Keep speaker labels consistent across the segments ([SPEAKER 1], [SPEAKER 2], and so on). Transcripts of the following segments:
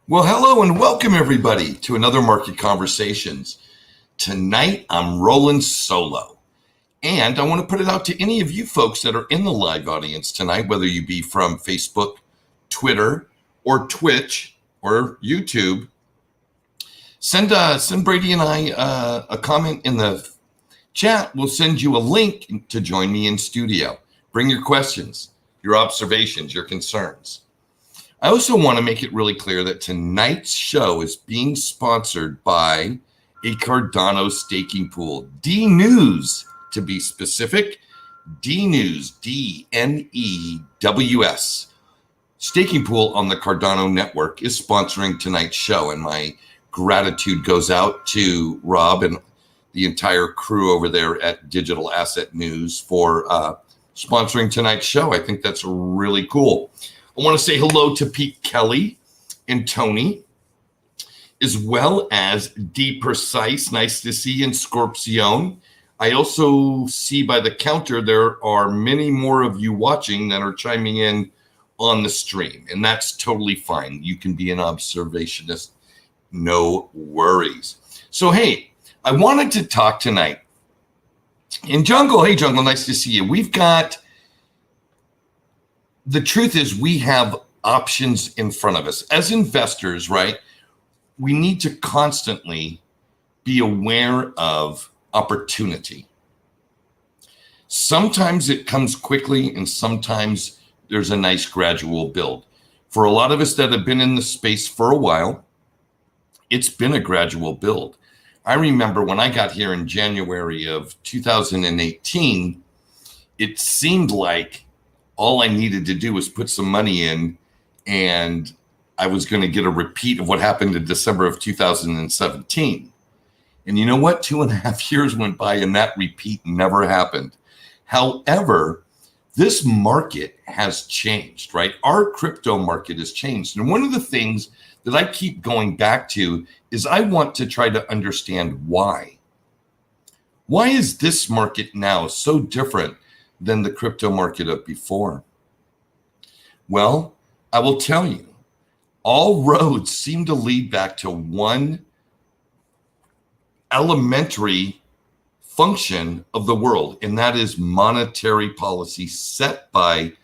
[SPEAKER 1] Well, hello and welcome everybody to another Market Conversations. Tonight, I'm rolling solo. And I want to put it out to any of you folks that are in the live audience tonight, whether you be from Facebook, Twitter, or Twitch, or YouTube. Send Brady and I a comment in the chat. We'll send you a link to join me in studio. Bring your questions, your observations, your concerns. I also want to make it really clear that tonight's show is being sponsored by a Cardano staking pool. D-News, to be specific. D-News, D-N-E-W-S. Staking pool on the Cardano network is sponsoring tonight's show, and my gratitude goes out to Rob and the entire crew over there at Digital Asset News for sponsoring tonight's show. I think that's really cool. I want to say hello to Pete Kelly and Tony, as well as D Precise. Nice to see you, and Scorpion. I also see by the counter there are many more of you watching that are chiming in on the stream, and that's totally fine. You can be an observationist, no worries. So, hey, I wanted to talk tonight. And Jungle, hey Jungle, nice to see you. The truth is we have options in front of us. As investors, right, we need to constantly be aware of opportunity. Sometimes it comes quickly and sometimes there's a nice gradual build. For a lot of us that have been in the space for a while, it's been a gradual build. I remember when I got here in January of 2018, it seemed like all I needed to do was put some money in and I was going to get a repeat of what happened in December of 2017. And you know what? 2.5 years went by and that repeat never happened. However, this market has changed, right? Our crypto market has changed. And one of the things that I keep going back to is I want to try to understand why. Why is this market now so different than the crypto market of before? Well, I will tell you, all roads seem to lead back to one elementary function of the world, and that is monetary policy set by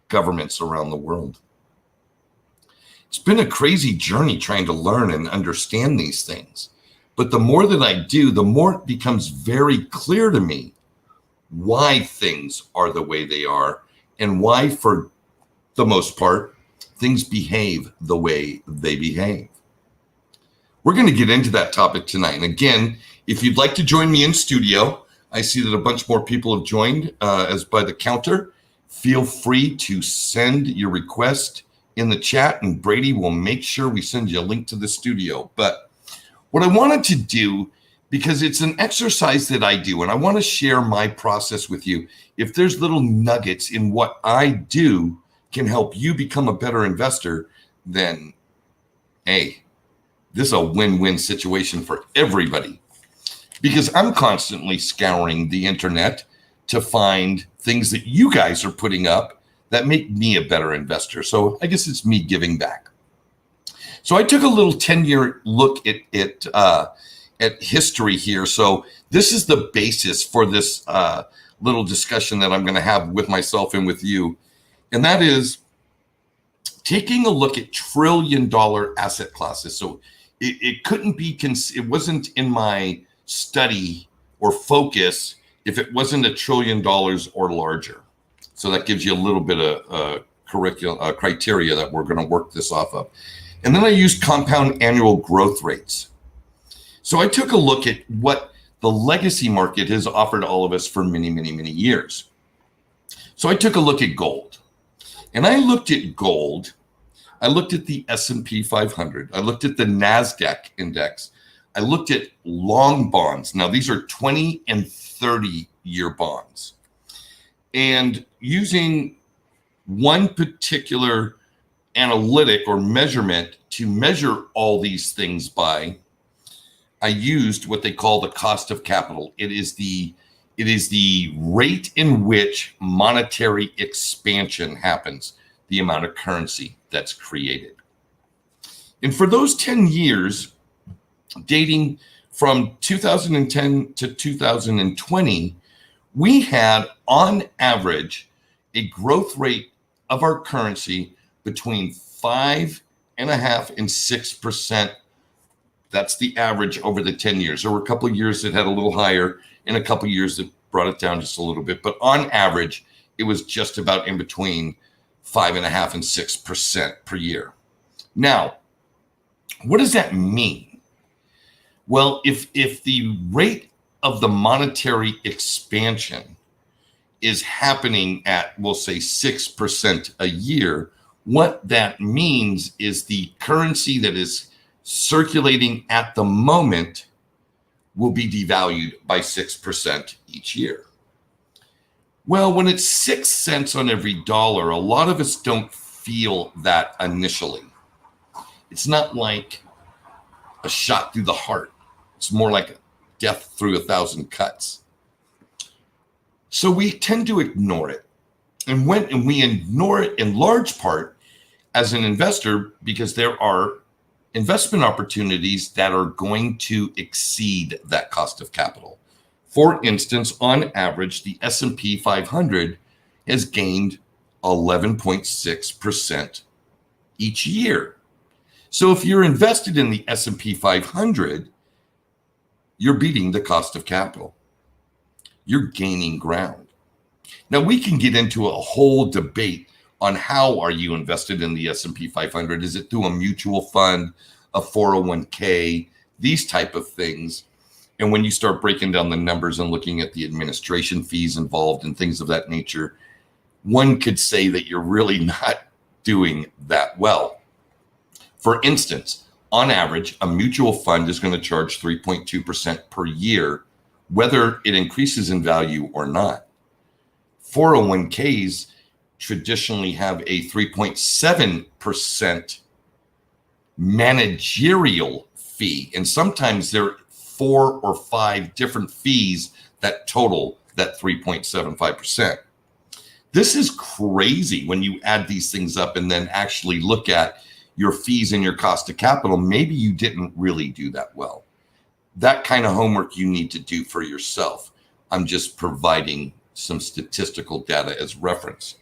[SPEAKER 1] governments around the world. It's been a crazy journey trying to learn and understand these things. But the more that I do, the more it becomes very clear to me why things are the way they are and why, for the most part, things behave the way they behave. We're going to get into that topic tonight. And again, if you'd like to join me in studio, I see that a bunch more people have joined as by the counter. Feel free to send your request in the chat and Brady will make sure we send you a link to the studio. But what I wanted to do, because it's an exercise that I do, and I want to share my process with you. If there's little nuggets in what I do can help you become a better investor, then, hey, this is a win-win situation for everybody. Because I'm constantly scouring the internet to find things that you guys are putting up that make me a better investor. So I guess it's me giving back. So I took a little 10-year look at history here. So this is the basis for this little discussion that I'm going to have with myself and with you. And that is taking a look at trillion-dollar asset classes. So it couldn't be, it wasn't in my study or focus if it wasn't $1 trillion or larger. So that gives you a little bit of criteria that we're going to work this off of. And then I used compound annual growth rates. So I took a look at what the legacy market has offered all of us for many, many, many years. So I took a look at gold. And I looked at gold. I looked at the S&P 500. I looked at the NASDAQ index. I looked at long bonds. Now, these are 20 and 30-year bonds. And using one particular analytic or measurement to measure all these things by, I used what they call the cost of capital. It is the rate in which monetary expansion happens, the amount of currency that's created. And for those 10 years, dating from 2010 to 2020, we had on average a growth rate of our currency between 5.5% and 6%. That's the average over the 10 years. There were a couple of years that had a little higher and a couple of years that brought it down just a little bit. But on average, it was just about in between 5.5% and 6% per year. Now, what does that mean? Well, if the rate of the monetary expansion is happening at, we'll say, 6% a year, what that means is the currency that is circulating at the moment will be devalued by 6% each year. Well, when it's 6 cents on every dollar, a lot of us don't feel that initially. It's not like a shot through the heart. It's more like a death through 1,000 cuts. So we tend to ignore it. And we ignore it in large part as an investor because there are investment opportunities that are going to exceed that cost of capital. For instance, on average, the S&P 500 has gained 11.6% each year. So if you're invested in the S&P 500, you're beating the cost of capital. You're gaining ground. Now, we can get into a whole debate on how are you invested in the S&P 500. Is it through a mutual fund, a 401k, these type of things? And when you start breaking down the numbers and looking at the administration fees involved and things of that nature, one could say that you're really not doing that well. For instance, on average, a mutual fund is going to charge 3.2% per year, whether it increases in value or not. 401ks traditionally have a 3.7% managerial fee, and sometimes there are 4 or 5 different fees that total that 3.75%. This is crazy when you add these things up and then actually look at your fees and your cost of capital. Maybe you didn't really do that well. That kind of homework you need to do for yourself. I'm just providing some statistical data as reference.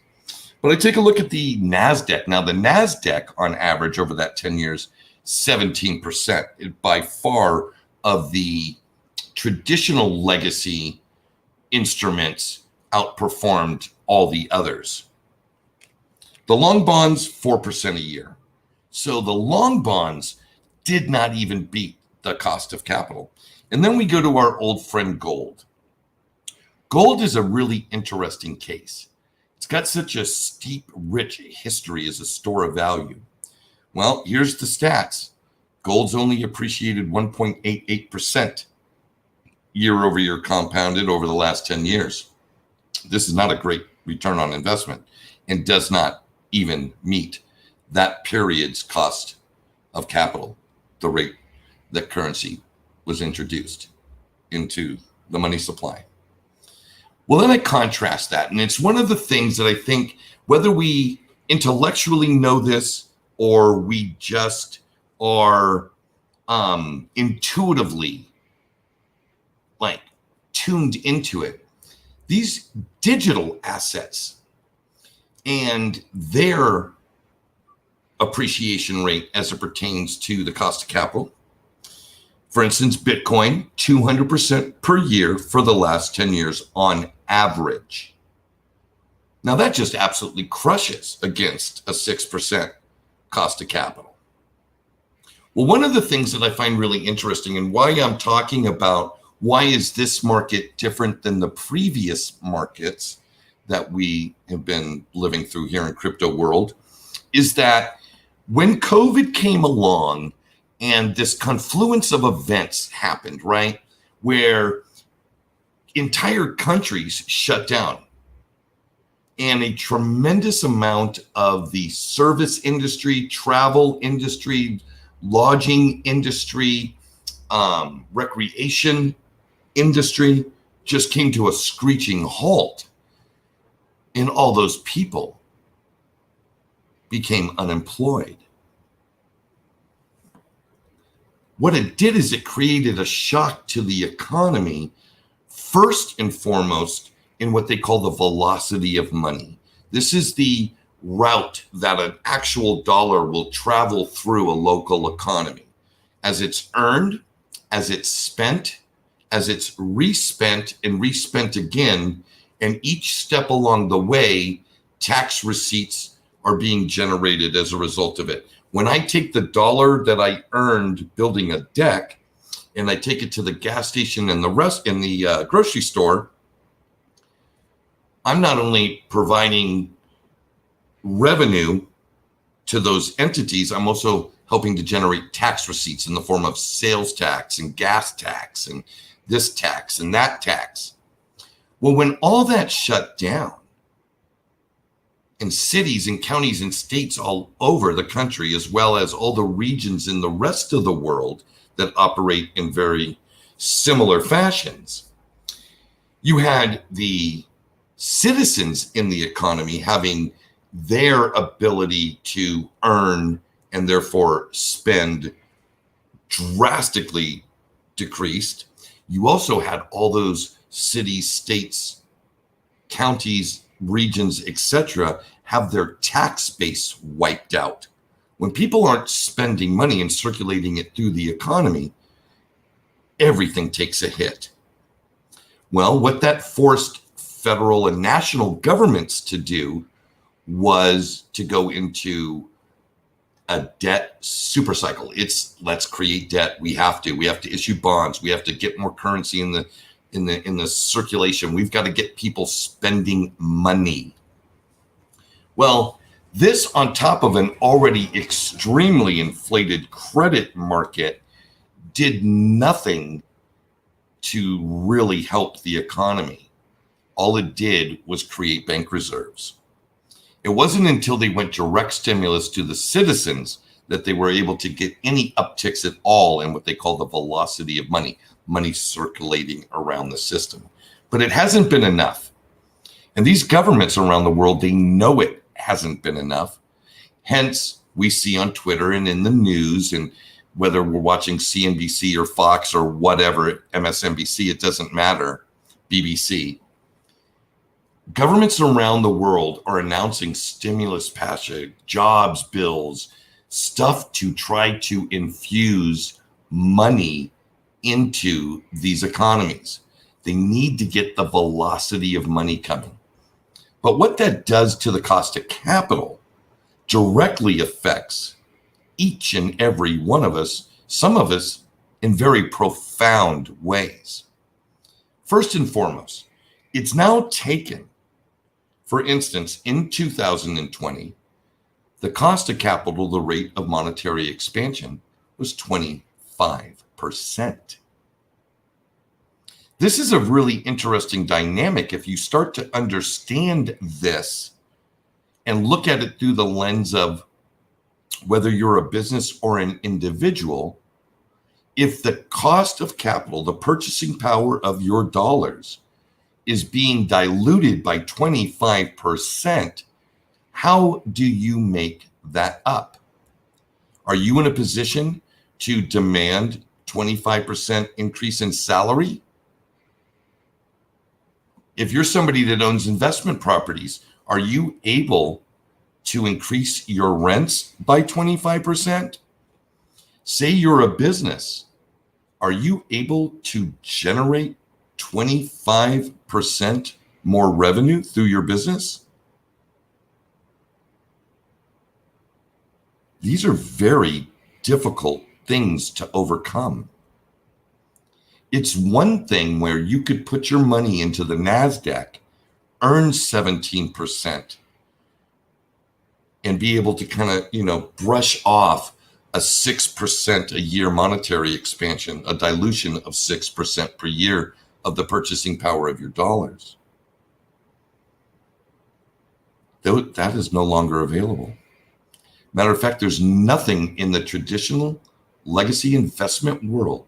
[SPEAKER 1] But I take a look at the NASDAQ. Now, the NASDAQ on average over that 10 years, 17%. It by far of the traditional legacy instruments outperformed all the others. The long bonds, 4% a year. So the long bonds did not even beat the cost of capital. And then we go to our old friend gold. Gold is a really interesting case. It's got such a steep, rich history as a store of value. Well, here's the stats. Gold's only appreciated 1.88% year over year compounded over the last 10 years. This is not a great return on investment and does not even meet that period's cost of capital, the rate that currency was introduced into the money supply. Well, then I contrast that. And it's one of the things that I think, whether we intellectually know this or we just are intuitively like tuned into it, these digital assets and their appreciation rate as it pertains to the cost of capital. For instance, Bitcoin, 200% per year for the last 10 years on average. Now that just absolutely crushes against a 6% cost of capital. Well, one of the things that I find really interesting and why I'm talking about why is this market different than the previous markets that we have been living through here in crypto world is that when COVID came along and this confluence of events happened, right, where entire countries shut down and a tremendous amount of the service industry, travel industry, lodging industry, recreation industry just came to a screeching halt, and all those people became unemployed. What it did is it created a shock to the economy, first and foremost, in what they call the velocity of money. This is the route that an actual dollar will travel through a local economy. As it's earned, as it's spent, as it's respent and respent again, and each step along the way, tax receipts are being generated as a result of it. When I take the dollar that I earned building a deck and I take it to the gas station and the rest in the grocery store, I'm not only providing revenue to those entities, I'm also helping to generate tax receipts in the form of sales tax and gas tax and this tax and that tax. Well, when all that shut down, in cities and counties and states all over the country, as well as all the regions in the rest of the world that operate in very similar fashions, you had the citizens in the economy having their ability to earn and therefore spend drastically decreased. You also had all those cities, states, counties, regions, etc., have their tax base wiped out. When people aren't spending money and circulating it through the economy, everything takes a hit. Well, what that forced federal and national governments to do was to go into a debt super cycle. It's let's create debt. We have to issue bonds. We have to get more currency in the circulation. We've got to get people spending money. Well, this on top of an already extremely inflated credit market did nothing to really help the economy. All it did was create bank reserves. It wasn't until they went direct stimulus to the citizens that they were able to get any upticks at all in what they call the velocity of money circulating around the system. But it hasn't been enough. And these governments around the world, they know it hasn't been enough. Hence, we see on Twitter and in the news, and whether we're watching CNBC or Fox or whatever, MSNBC, it doesn't matter, BBC, governments around the world are announcing stimulus package, jobs bills, stuff to try to infuse money into these economies. They need to get the velocity of money coming. But what that does to the cost of capital directly affects each and every one of us, some of us in very profound ways. First and foremost, it's now taken, for instance, in 2020, the cost of capital, the rate of monetary expansion was 25%. This is a really interesting dynamic if you start to understand this and look at it through the lens of whether you're a business or an individual. If the cost of capital, the purchasing power of your dollars, is being diluted by 25%, how do you make that up? Are you in a position to demand 25% increase in salary? If you're somebody that owns investment properties, are you able to increase your rents by 25%? Say you're a business. Are you able to generate 25% more revenue through your business? These are very difficult things to overcome. It's one thing where you could put your money into the NASDAQ, earn 17%, and be able to kind of, brush off a 6% a year monetary expansion, a dilution of 6% per year of the purchasing power of your dollars. That is no longer available. Matter of fact, there's nothing in the traditional legacy investment world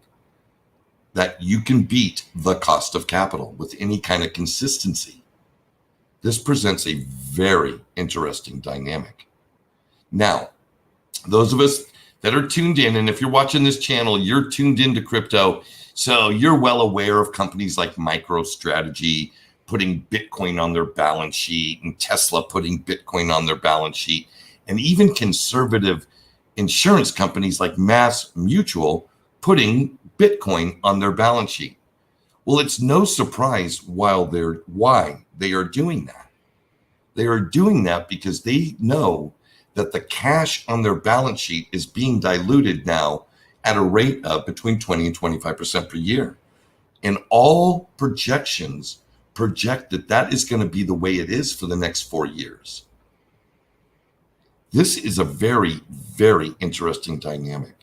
[SPEAKER 1] that you can beat the cost of capital with any kind of consistency. This presents a very interesting dynamic. Now, those of us that are tuned in. And if you're watching this channel, you're tuned into crypto. So you're well aware of companies like MicroStrategy putting Bitcoin on their balance sheet, and Tesla putting Bitcoin on their balance sheet, and even conservative insurance companies like Mass Mutual putting Bitcoin on their balance sheet. Well, it's no surprise why they are doing that. They are doing that because they know that the cash on their balance sheet is being diluted now at a rate of between 20 and 25% per year. And all projections project that that is going to be the way it is for the next 4 years. This is a very, very interesting dynamic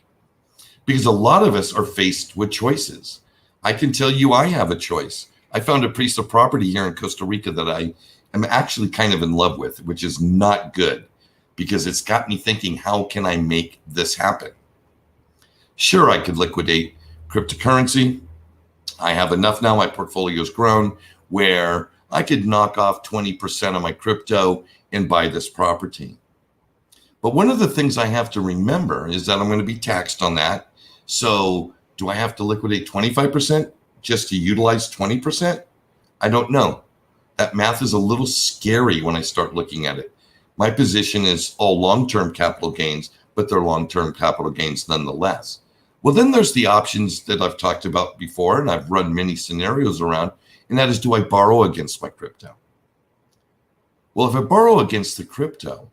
[SPEAKER 1] because a lot of us are faced with choices. I can tell you I have a choice. I found a piece of property here in Costa Rica that I am actually kind of in love with, which is not good because it's got me thinking, how can I make this happen? Sure, I could liquidate cryptocurrency. I have enough now. My portfolio's grown where I could knock off 20% of my crypto and buy this property. But one of the things I have to remember is that I'm going to be taxed on that. So do I have to liquidate 25% just to utilize 20%? I don't know. That math is a little scary when I start looking at it. My position is all long-term capital gains, but they're long-term capital gains nonetheless. Well, then there's the options that I've talked about before, and I've run many scenarios around, and that is, do I borrow against my crypto? Well, if I borrow against the crypto,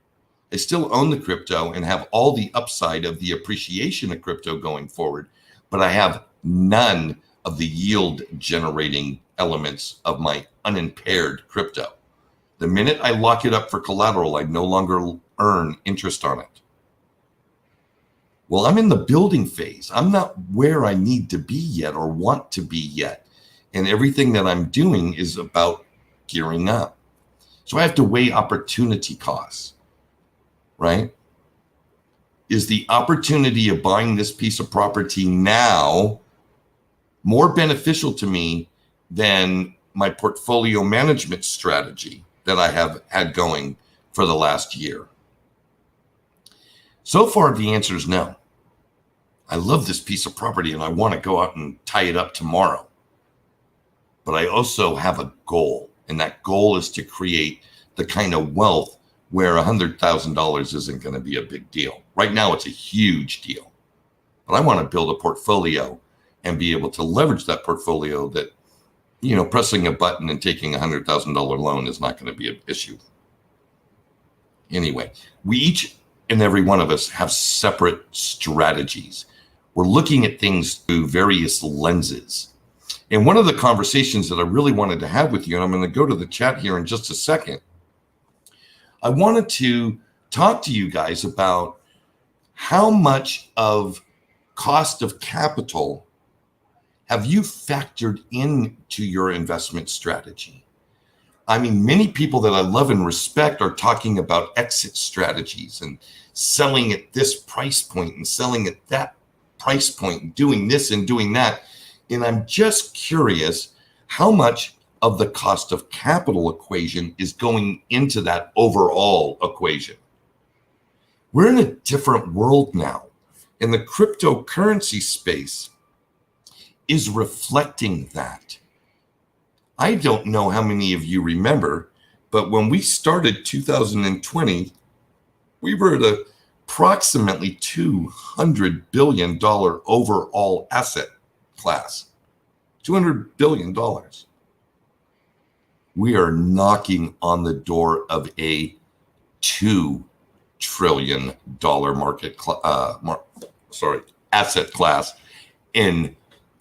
[SPEAKER 1] I still own the crypto and have all the upside of the appreciation of crypto going forward, but I have none of the yield generating elements of my unimpaired crypto. The minute I lock it up for collateral, I no longer earn interest on it. Well, I'm in the building phase. I'm not where I need to be yet or want to be yet. And everything that I'm doing is about gearing up. So I have to weigh opportunity costs, right? Is the opportunity of buying this piece of property now more beneficial to me than my portfolio management strategy that I have had going for the last year? So far, the answer is no. I love this piece of property and I want to go out and tie it up tomorrow. But I also have a goal, and that goal is to create the kind of wealth where $100,000 isn't going to be a big deal. Right now, it's a huge deal. But I want to build a portfolio and be able to leverage that portfolio that, you know, pressing a button and taking a $100,000 loan is not going to be an issue. Anyway, we each and every one of us have separate strategies. We're looking at things through various lenses. And one of the conversations that I really wanted to have with you, and I'm going to go to the chat here in just a second, I wanted to talk to you guys about how much of cost of capital have you factored into your investment strategy? I mean, many people that I love and respect are talking about exit strategies and selling at this price point and selling at that price point, doing this and doing that. And I'm just curious how much of the cost of capital equation is going into that overall equation. We're in a different world now, and the cryptocurrency space is reflecting that. I don't know how many of you remember, but when we started 2020, we were at approximately $200 billion overall asset class. $200 billion. We are knocking on the door of a $2 trillion asset class in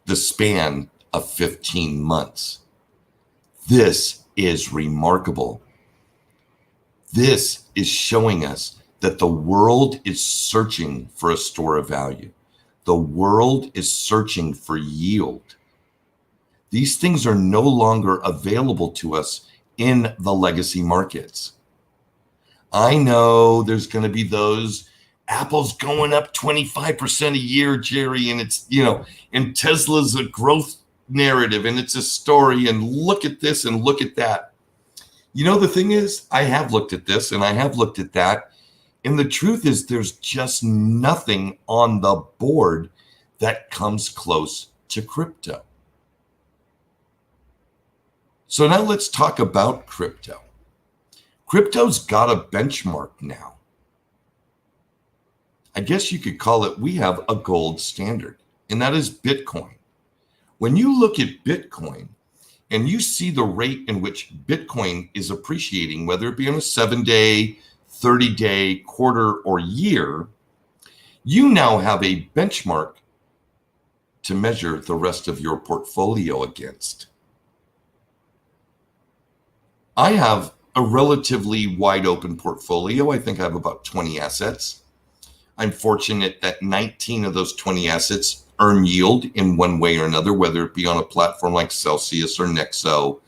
[SPEAKER 1] the span of 15 months. This is remarkable. This is showing us that the world is searching for a store of value. The world is searching for yield. These things are no longer available to us in the legacy markets. I know there's going to be those, Apple's going up 25% a year, Jerry, and it's, you know, and Tesla's a growth narrative and it's a story, and look at this and look at that. You know, the thing is, I have looked at this and I have looked at that, And the truth is there's just nothing on the board that comes close to crypto. So now let's talk about crypto. Crypto's got a benchmark now. I guess you could call it, we have a gold standard, and that is Bitcoin. When you look at Bitcoin and you see the rate in which Bitcoin is appreciating, whether it be on a 7-day, 30-day, quarter, or year, you now have a benchmark to measure the rest of your portfolio against. I have a relatively wide open portfolio. I think I have about 20 assets. I'm fortunate that 19 of those 20 assets earn yield in one way or another, whether it be on a platform like Celcius or Nexo,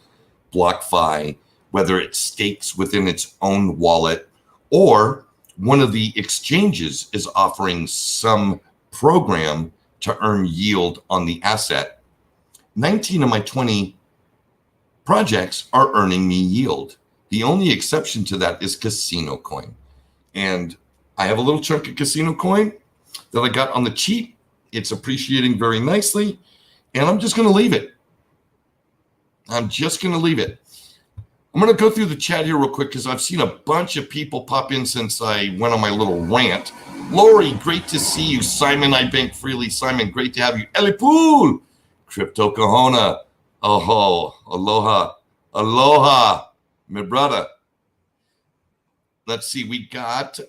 [SPEAKER 1] BlockFi, whether it stakes within its own wallet, or one of the exchanges is offering some program to earn yield on the asset. 19 of my 20 projects are earning me yield. The only exception to that is Casino Coin. And I have a little chunk of Casino Coin that I got on the cheap. It's appreciating very nicely, and I'm just going to leave it. I'm going to go through the chat here real quick because I've seen a bunch of people pop in since I went on my little rant. Lori, great to see you. Simon, I bank freely. Simon, great to have you. Elipool, Crypto Kahona. Oh, aloha. Aloha, my brother. Let's see. We got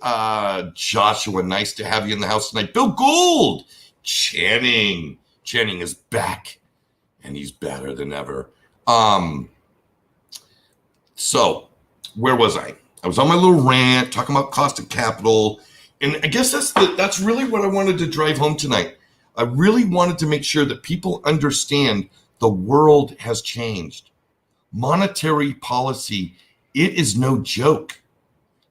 [SPEAKER 1] Joshua. Nice to have you in the house tonight. Bill Gould. Channing is back, and he's better than ever. So where was I? I was on my little rant talking about cost of capital, and I guess that's really what I wanted to drive home tonight. I really wanted to make sure that people understand the world has changed. Monetary policy, it is no joke,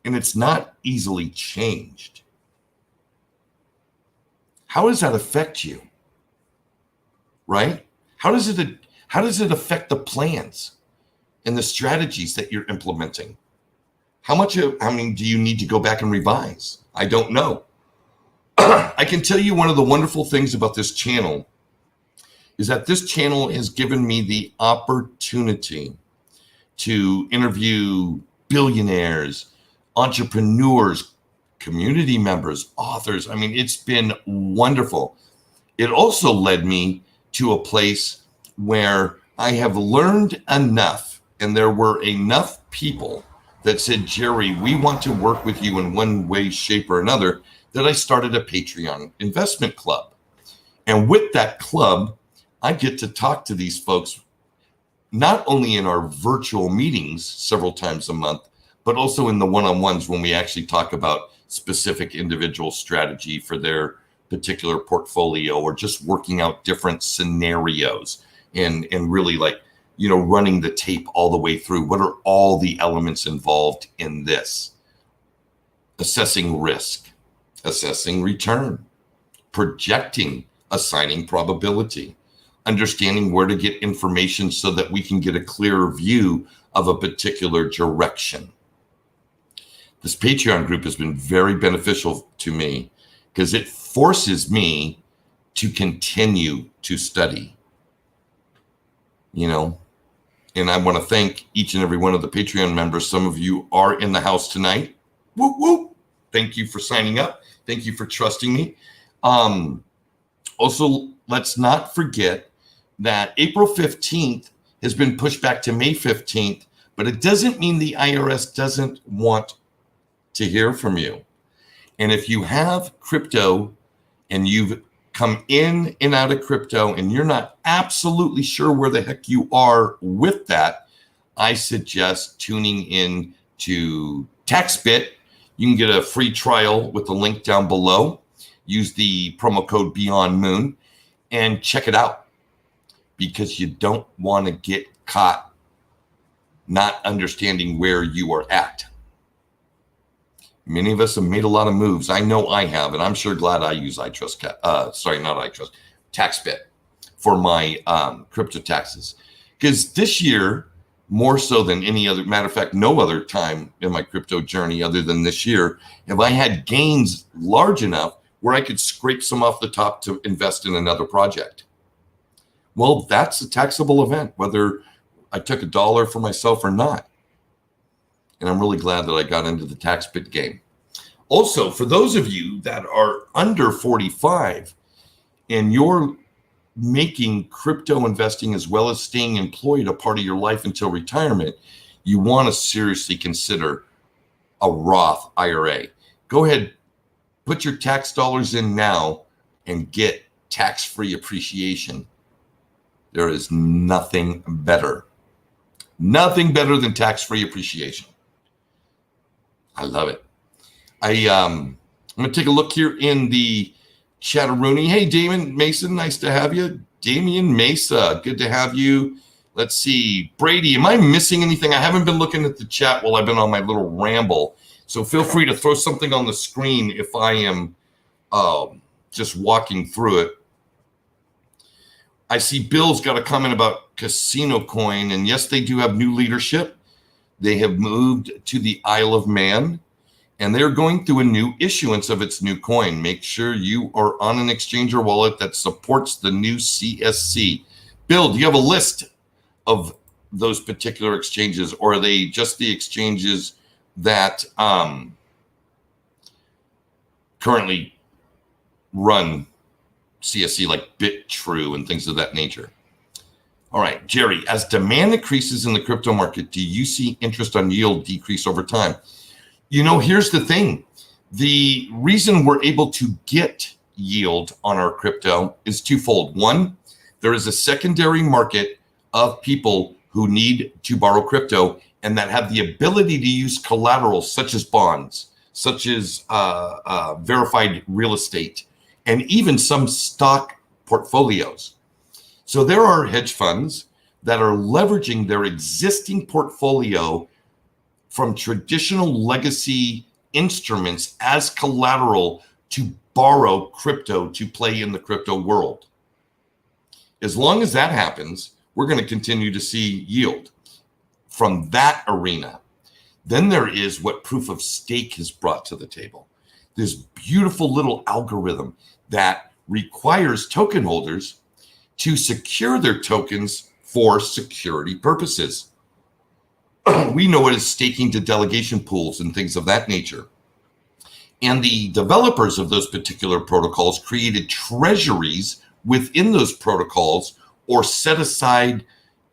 [SPEAKER 1] and it's not easily changed. How does that affect you? Right? How does it affect the plans and the strategies that you're implementing? How many do you need to go back and revise? I don't know. I can tell you one of the wonderful things about this channel is that this channel has given me the opportunity to interview billionaires, entrepreneurs, community members, authors. I mean, it's been wonderful. It also led me to a place where I have learned enough, and there were enough people that said, Jerry, we want to work with you in one way, shape, or another, that I started a Patreon investment club. And with that club, I get to talk to these folks, not only in our virtual meetings several times a month, but also in the one-on-ones when we actually talk about specific individual strategy for their particular portfolio, or just working out different scenarios and really running the tape all the way through. What are all the elements involved in this? Assessing risk, assessing return, projecting, assigning probability, understanding where to get information so that we can get a clearer view of a particular direction. This Patreon group has been very beneficial to me because it forces me to continue to study, and I want to thank each and every one of the Patreon members. Some of you are in the house tonight. Whoop, whoop. Thank you for signing up. Thank you for trusting me. Also, let's not forget that April 15th has been pushed back to May 15th, but it doesn't mean the IRS doesn't want to hear from you. And if you have crypto and you've come in and out of crypto and you're not absolutely sure where the heck you are with that, I suggest tuning in to TaxBit. You can get a free trial with the link down below. Use the promo code beyondmoon and check it out, because you don't want to get caught not understanding where you are at. Many of us have made a lot of moves. I know I have, and I'm sure glad I use TaxBit for my crypto taxes. Because this year, more so than any other. Matter of fact, no other time in my crypto journey other than this year have I had gains large enough where I could scrape some off the top to invest in another project. Well, that's a taxable event, whether I took $1 for myself or not. And I'm really glad that I got into the tax bit game. Also, for those of you that are under 45 and you're making crypto investing as well as staying employed a part of your life until retirement, you want to seriously consider a Roth IRA. Go ahead, put your tax dollars in now and get tax-free appreciation. There is nothing better than tax-free appreciation. I love it. I'm going to take a look here in the Chatteroonie. Hey, Damon Mason, nice to have you. Damian Mesa, good to have you. Let's see. Brady, am I missing anything? I haven't been looking at the chat while I've been on my little ramble. So feel free to throw something on the screen if I am just walking through it. I see Bill's got a comment about Casino Coin. And yes, they do have new leadership. They have moved to the Isle of Man. And they're going through a new issuance of its new coin. Make sure you are on an exchange or wallet that supports the new CSC. Bill, do you have a list of those particular exchanges, or are they just the exchanges that currently run CSC, like Bitrue and things of that nature? All right, Jerry, as demand increases in the crypto market, do you see interest on yield decrease over time? You know, here's the thing. The reason we're able to get yield on our crypto is twofold. One, there is a secondary market of people who need to borrow crypto and that have the ability to use collateral such as bonds, such as verified real estate, and even some stock portfolios. So there are hedge funds that are leveraging their existing portfolio from traditional legacy instruments as collateral to borrow crypto to play in the crypto world. As long as that happens, we're going to continue to see yield from that arena. Then there is what proof of stake has brought to the table. This beautiful little algorithm that requires token holders to secure their tokens for security purposes. We know it as staking to delegation pools and things of that nature. And the developers of those particular protocols created treasuries within those protocols or set aside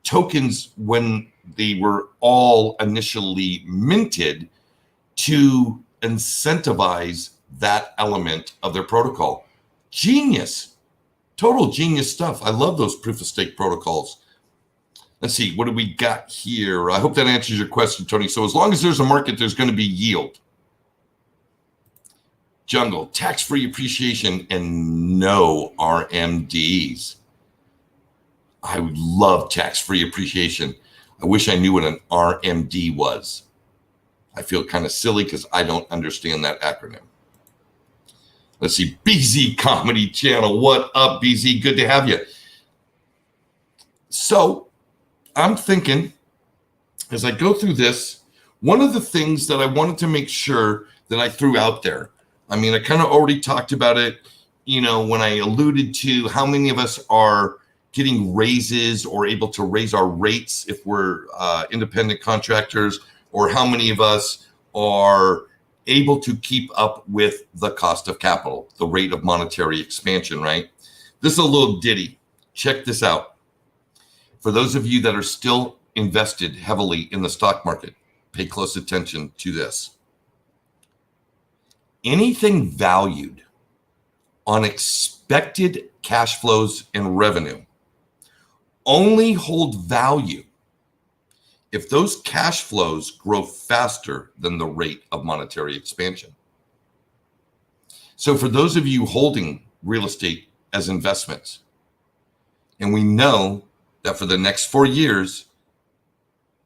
[SPEAKER 1] tokens when they were all initially minted to incentivize that element of their protocol. Genius, total genius stuff. I love those proof of stake protocols. Let's see, what do we got here? I hope that answers your question, Tony. So as long as there's a market, there's going to be yield. Jungle, tax-free appreciation and no RMDs. I would love tax-free appreciation. I wish I knew what an RMD was. I feel kind of silly because I don't understand that acronym. Let's see, BZ Comedy Channel. What up, BZ? Good to have you. So I'm thinking, as I go through this, one of the things that I wanted to make sure that I threw out there, I mean, I kind of already talked about it, you know, when I alluded to how many of us are getting raises or able to raise our rates if we're independent contractors, or how many of us are able to keep up with the cost of capital, the rate of monetary expansion, right? This is a little ditty. Check this out. For those of you that are still invested heavily in the stock market, pay close attention to this. Anything valued on expected cash flows and revenue only hold value if those cash flows grow faster than the rate of monetary expansion. So for those of you holding real estate as investments, and we know that for the next 4 years,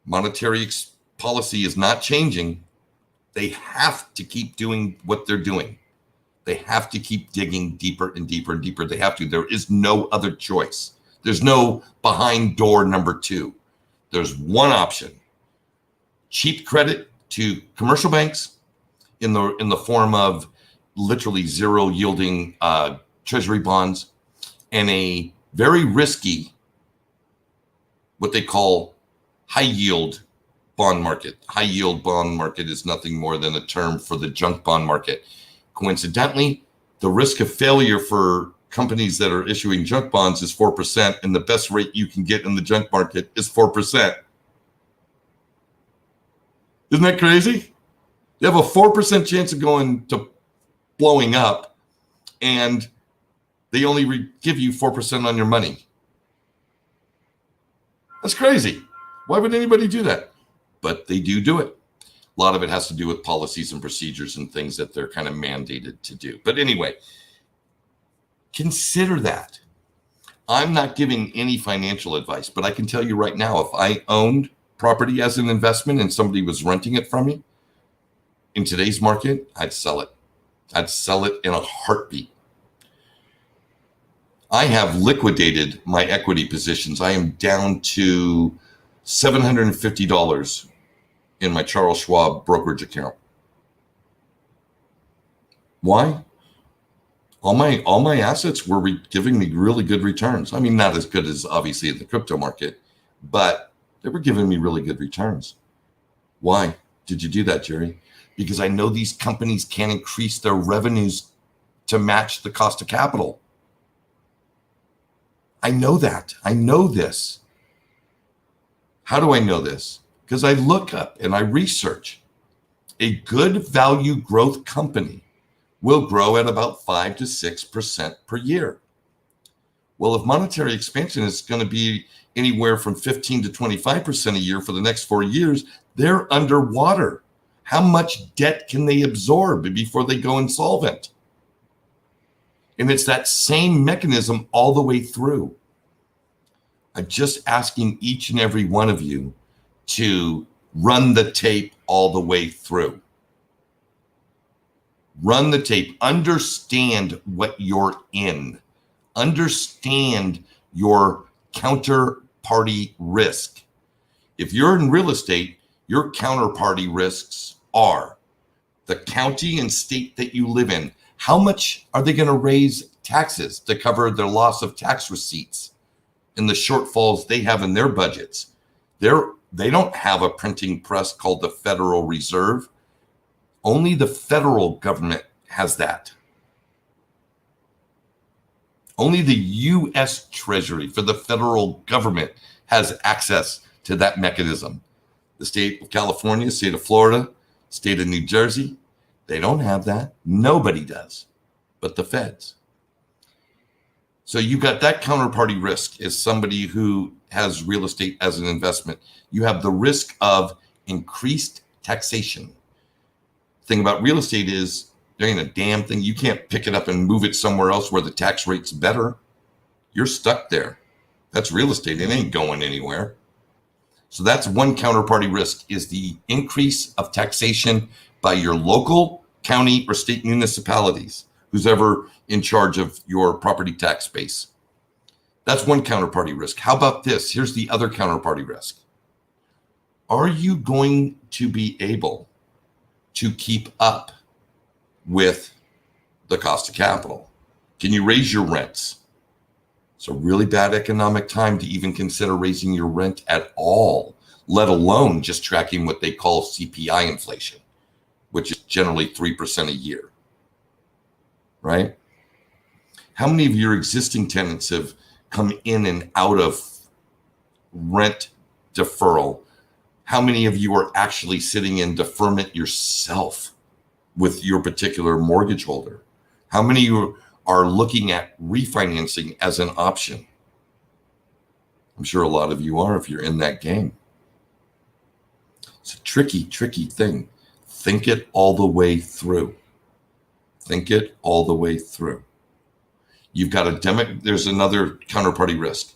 [SPEAKER 1] monetary policy is not changing, they have to keep doing what they're doing. They have to keep digging deeper and deeper and deeper. They have to. There is no other choice. There's no behind door number 2. There's one option: cheap credit to commercial banks in the form of literally zero yielding treasury bonds, and a very risky, what they call high yield bond market. High yield bond market is nothing more than a term for the junk bond market. Coincidentally, the risk of failure for companies that are issuing junk bonds is 4%, and the best rate you can get in the junk market is 4%. Isn't that crazy? You have a 4% chance of going to blowing up, and they only give you 4% on your money. That's crazy. Why would anybody do that? But they do it. A lot of it has to do with policies and procedures and things that they're kind of mandated to do. But anyway, consider that. I'm not giving any financial advice, but I can tell you right now, if I owned property as an investment and somebody was renting it from me in today's market, I'd sell it. I'd sell it in a heartbeat. I have liquidated my equity positions. I am down to $750 in my Charles Schwab brokerage account. Why? All my assets were giving me really good returns. I mean, not as good as obviously in the crypto market, but they were giving me really good returns. Why did you do that, Jerry? Because I know these companies can't increase their revenues to match the cost of capital. I know that. I know this. How do I know this? Because I look up and I research. A good value growth company will grow at about 5 to 6% per year. Well, if monetary expansion is going to be anywhere from 15 to 25% a year for the next 4 years, they're underwater. How much debt can they absorb before they go insolvent? And it's that same mechanism all the way through. I'm just asking each and every one of you to run the tape all the way through. Run the tape. Understand what you're in. Understand your counterparty risk. If you're in real estate, your counterparty risks are the county and state that you live in. How much are they going to raise taxes to cover their loss of tax receipts and the shortfalls they have in their budgets? They don't have a printing press called the Federal Reserve. Only the federal government has that. Only the U.S. Treasury for the federal government has access to that mechanism. The state of California, state of Florida, state of New Jersey, they don't have that. Nobody does, but the feds. So you got that counterparty risk as somebody who has real estate as an investment. You have the risk of increased taxation. Thing about real estate is there ain't a damn thing. You can't pick it up and move it somewhere else where the tax rate's better. You're stuck there. That's real estate. It ain't going anywhere. So that's one counterparty risk, is the increase of taxation by your local, county, or state municipalities, who's ever in charge of your property tax base. That's one counterparty risk. How about this? Here's the other counterparty risk. Are you going to be able to keep up with the cost of capital? Can you raise your rents? It's a really bad economic time to even consider raising your rent at all, let alone just tracking what they call CPI inflation, which is generally 3% a year, right? How many of your existing tenants have come in and out of rent deferral? How many of you are actually sitting in deferment yourself with your particular mortgage holder? How many of you are looking at refinancing as an option? I'm sure a lot of you are if you're in that game. It's a tricky, tricky thing. Think it all the way through. Think it all the way through. You've got there's another counterparty risk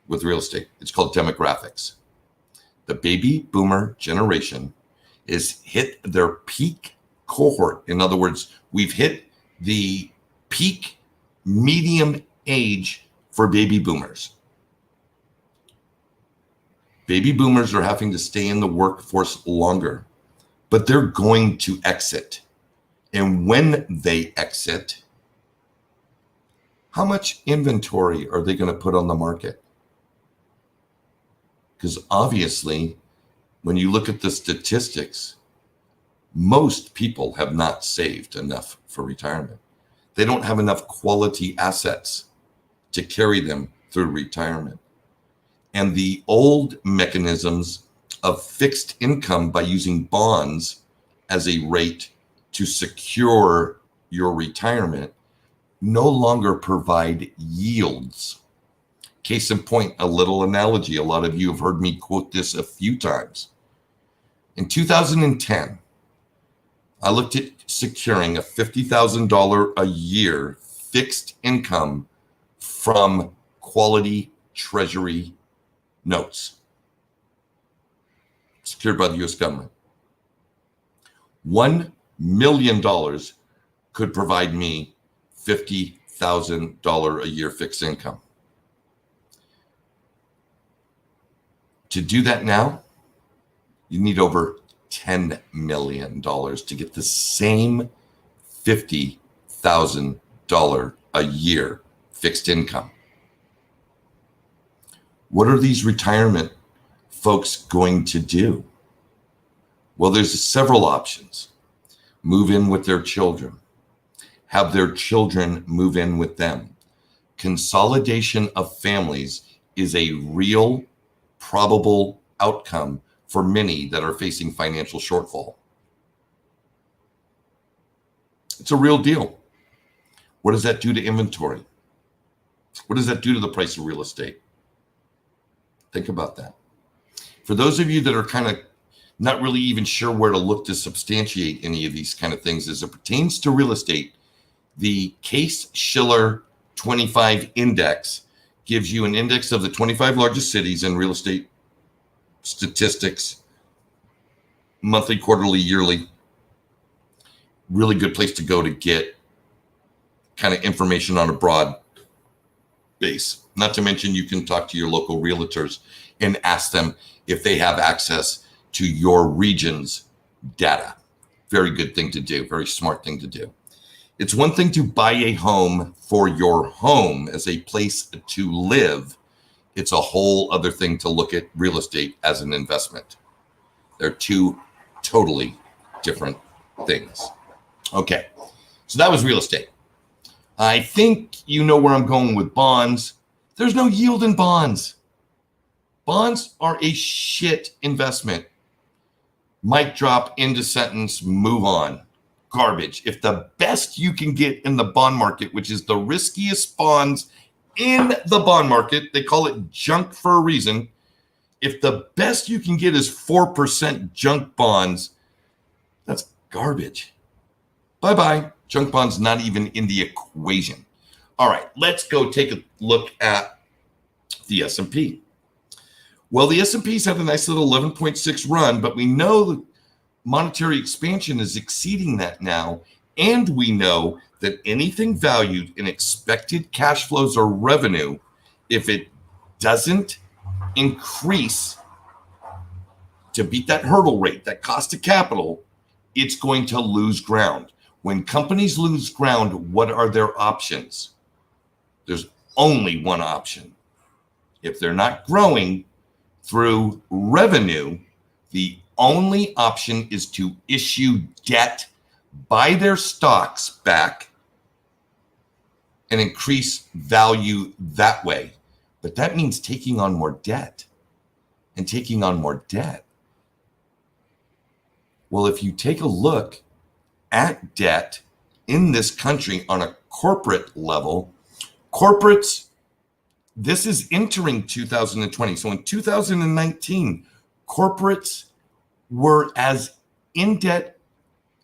[SPEAKER 1] with real estate. It's called demographics. The baby boomer generation is hit their peak cohort. In other words, we've hit the peak medium age for baby boomers. Baby boomers are having to stay in the workforce longer, but they're going to exit. And when they exit, how much inventory are they going to put on the market? Because obviously, when you look at the statistics, most people have not saved enough for retirement. They don't have enough quality assets to carry them through retirement. And the old mechanisms of fixed income by using bonds as a rate to secure your retirement no longer provide yields. Case in point, a little analogy. A lot of you have heard me quote this a few times. In 2010, I looked at securing a $50,000 a year fixed income from quality treasury notes secured by the US government. $1 million could provide me $50,000 a year fixed income. To do that now, you need over $10 million to get the same $50,000 a year fixed income. What are these retirement folks going to do? Well, there's several options. Move in with their children. Have their children move in with them. Consolidation of families is a real, probable outcome for many that are facing financial shortfall. It's a real deal. What does that do to inventory? What does that do to the price of real estate? Think about that. For those of you that are kind of not really even sure where to look to substantiate any of these kind of things as it pertains to real estate, the Case-Shiller 25 index gives you an index of the 25 largest cities in real estate statistics, monthly, quarterly, yearly. Really good place to go to get kind of information on a broad base. Not to mention you can talk to your local realtors and ask them if they have access to your region's data. Very good thing to do, very smart thing to do. It's one thing to buy a home for your home as a place to live. It's a whole other thing to look at real estate as an investment. They're two totally different things. Okay, so that was real estate. I think you know where I'm going with bonds. There's no yield in bonds. Bonds are a shit investment. Mic drop, end of sentence, move on. Garbage. If the best you can get in the bond market, which is the riskiest bonds in the bond market, they call it junk for a reason. If the best you can get is 4% junk bonds, that's garbage. Bye-bye. Junk bonds not even in the equation. All right, let's go take a look at the S&P. Well, the S&P's had a nice little 11.6 run, but we know the monetary expansion is exceeding that now. And we know that anything valued in expected cash flows or revenue, if it doesn't increase to beat that hurdle rate, that cost of capital, it's going to lose ground. When companies lose ground, what are their options? There's only one option. If they're not growing through revenue, the only option is to issue debt, buy their stocks back, and increase value that way. But that means taking on more debt and taking on more debt. Well, if you take a look at debt in this country on a corporate level, corporates, this is entering 2020. So in 2019, corporates were as in debt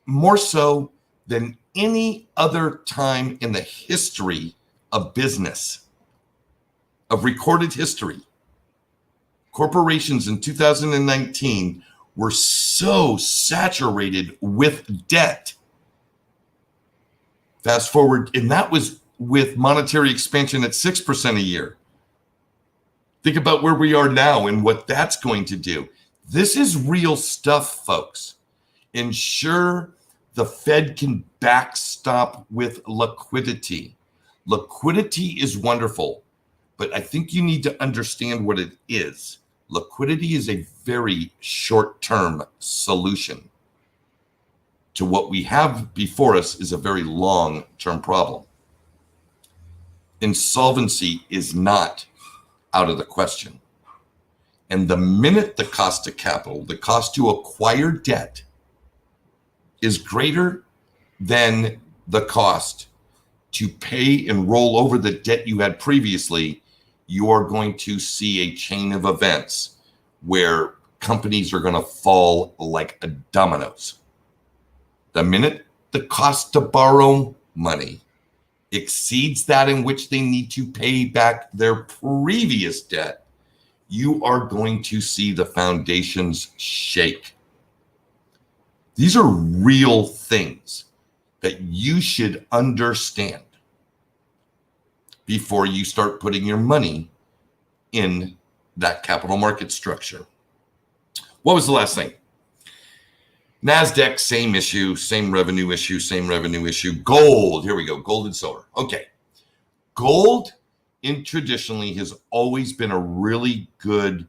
[SPEAKER 1] more so than any other time in the history of business, of recorded history. Corporations in 2019 were so saturated with debt. Fast forward, and that was with monetary expansion at 6% a year. Think about where we are now and what that's going to do. This is real stuff, folks. Ensure the Fed can backstop with liquidity. Liquidity is wonderful, but I think you need to understand what it is. Liquidity is a very short-term solution to what we have before us is a very long-term problem. Insolvency is not out of the question. And the minute the cost of capital, the cost to acquire debt, is greater than the cost to pay and roll over the debt you had previously, you are going to see a chain of events where companies are going to fall like dominoes. The minute the cost to borrow money exceeds that in which they need to pay back their previous debt, you are going to see the foundations shake. These are real things that you should understand before you start putting your money in that capital market structure. What was the last thing? NASDAQ, same issue, same revenue issue, same revenue issue. Gold, here we go, gold and silver. Okay, gold traditionally has always been a really good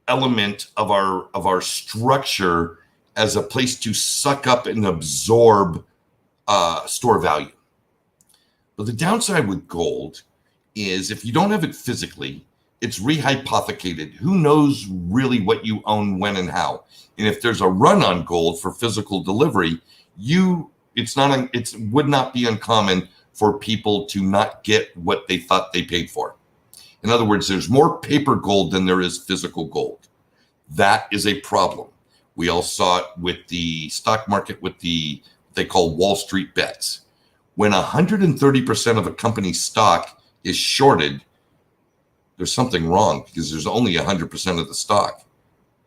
[SPEAKER 1] element of our structure as a place to suck up and absorb store value. But the downside with gold is if you don't have it physically, it's rehypothecated. Who knows really what you own, when, and how? And if there's a run on gold for physical delivery, it would not be uncommon for people to not get what they thought they paid for. In other words, there's more paper gold than there is physical gold. That is a problem. We all saw it with the stock market with they call Wall Street bets. When 130% of a company's stock is shorted, there's something wrong because there's only 100% of the stock.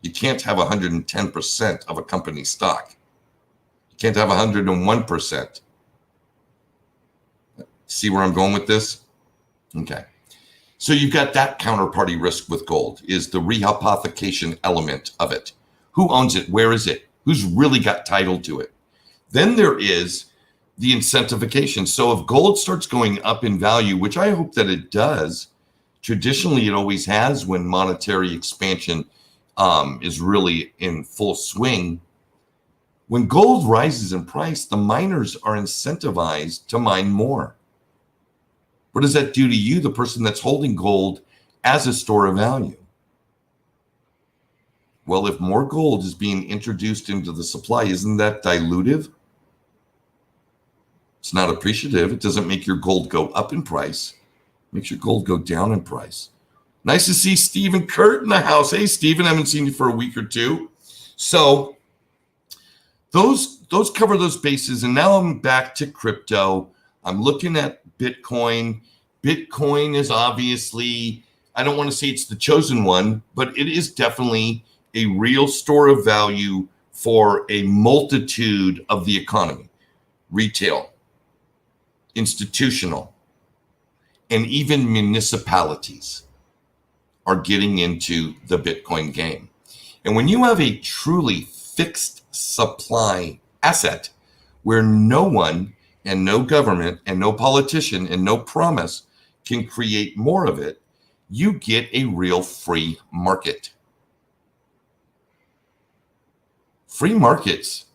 [SPEAKER 1] You can't have 110% of a company's stock. You can't have 101%. See where I'm going with this? Okay. So you've got that counterparty risk with gold is the rehypothecation element of it. Who owns it? Where is it? Who's really got title to it? Then there is the incentivization. So if gold starts going up in value, which I hope that it does, traditionally it always has when monetary expansion is really in full swing. When gold rises in price, the miners are incentivized to mine more. What does that do to you, the person that's holding gold as a store of value? Well, if more gold is being introduced into the supply, isn't that dilutive? It's not appreciative. It doesn't make your gold go up in price. It makes your gold go down in price. Nice to see Stephen Kurt in the house. Hey, Stephen, I haven't seen you for a week or two. So those cover those bases. And now I'm back to crypto. I'm looking at Bitcoin. Bitcoin is obviously, I don't want to say it's the chosen one, but it is definitely a real store of value for a multitude of the economy, retail, institutional, and even municipalities are getting into the Bitcoin game. And when you have a truly fixed supply asset where no one and no government and no politician and no promise can create more of it, you get a real free market. Free markets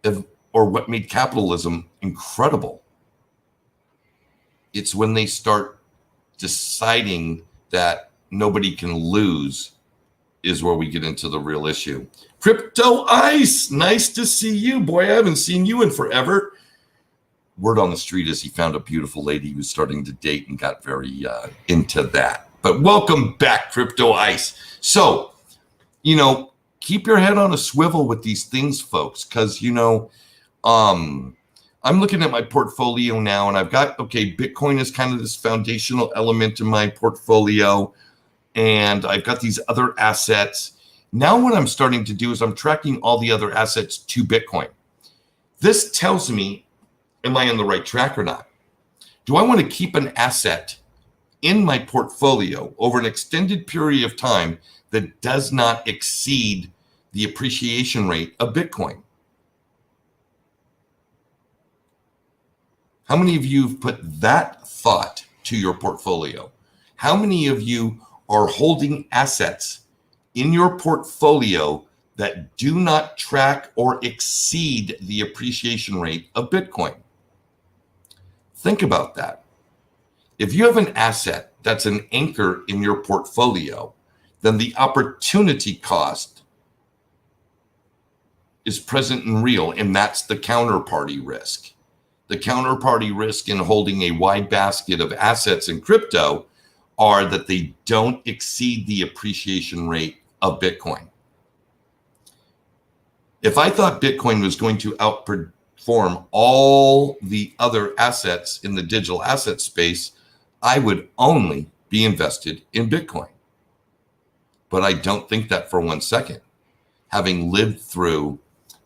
[SPEAKER 1] are what made capitalism incredible. It's when they start deciding that nobody can lose is where we get into the real issue. Crypto Ice, nice to see you. Boy, I haven't seen you in forever. Word on the street is he found a beautiful lady he was starting to date and got very into that. But welcome back, Crypto Ice. So, keep your head on a swivel with these things, folks, because, I'm looking at my portfolio now and I've got, Bitcoin is kind of this foundational element in my portfolio. And I've got these other assets. Now what I'm starting to do is I'm tracking all the other assets to Bitcoin. This tells me, am I on the right track or not? Do I want to keep an asset in my portfolio over an extended period of time that does not exceed the appreciation rate of Bitcoin? How many of you have put that thought to your portfolio? How many of you are holding assets in your portfolio that do not track or exceed the appreciation rate of Bitcoin? Think about that. If you have an asset that's an anchor in your portfolio, then the opportunity cost is present and real, and that's the counterparty risk. The counterparty risk in holding a wide basket of assets in crypto are that they don't exceed the appreciation rate of Bitcoin. If I thought Bitcoin was going to outperform all the other assets in the digital asset space, I would only be invested in Bitcoin. But I don't think that for 1 second. Having lived through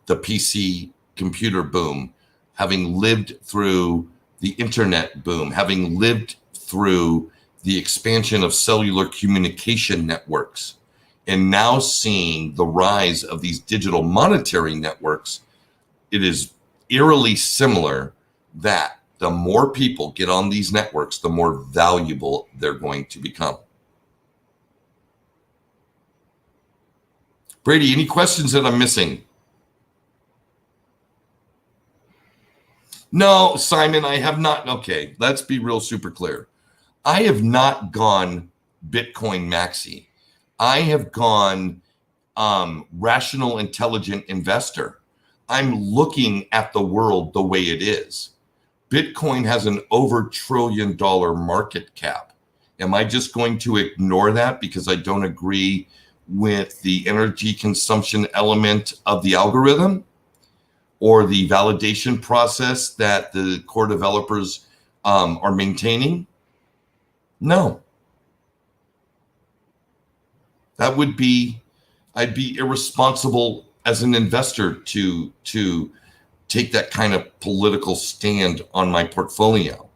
[SPEAKER 1] the PC computer boom, having lived through the internet boom, having lived through the expansion of cellular communication networks, and now seeing the rise of these digital monetary networks, it is eerily similar that the more people get on these networks, the more valuable they're going to become. Brady, any questions that I'm missing? No, Simon, I have not. Okay, let's be real super clear. I have not gone Bitcoin maxi. I have gone rational, intelligent investor. I'm looking at the world the way it is. Bitcoin has an over $1 trillion market cap. Am I just going to ignore that because I don't agree with the energy consumption element of the algorithm or the validation process that the core developers are maintaining? No. That would be, I'd be irresponsible as an investor to take that kind of political stand on my portfolio.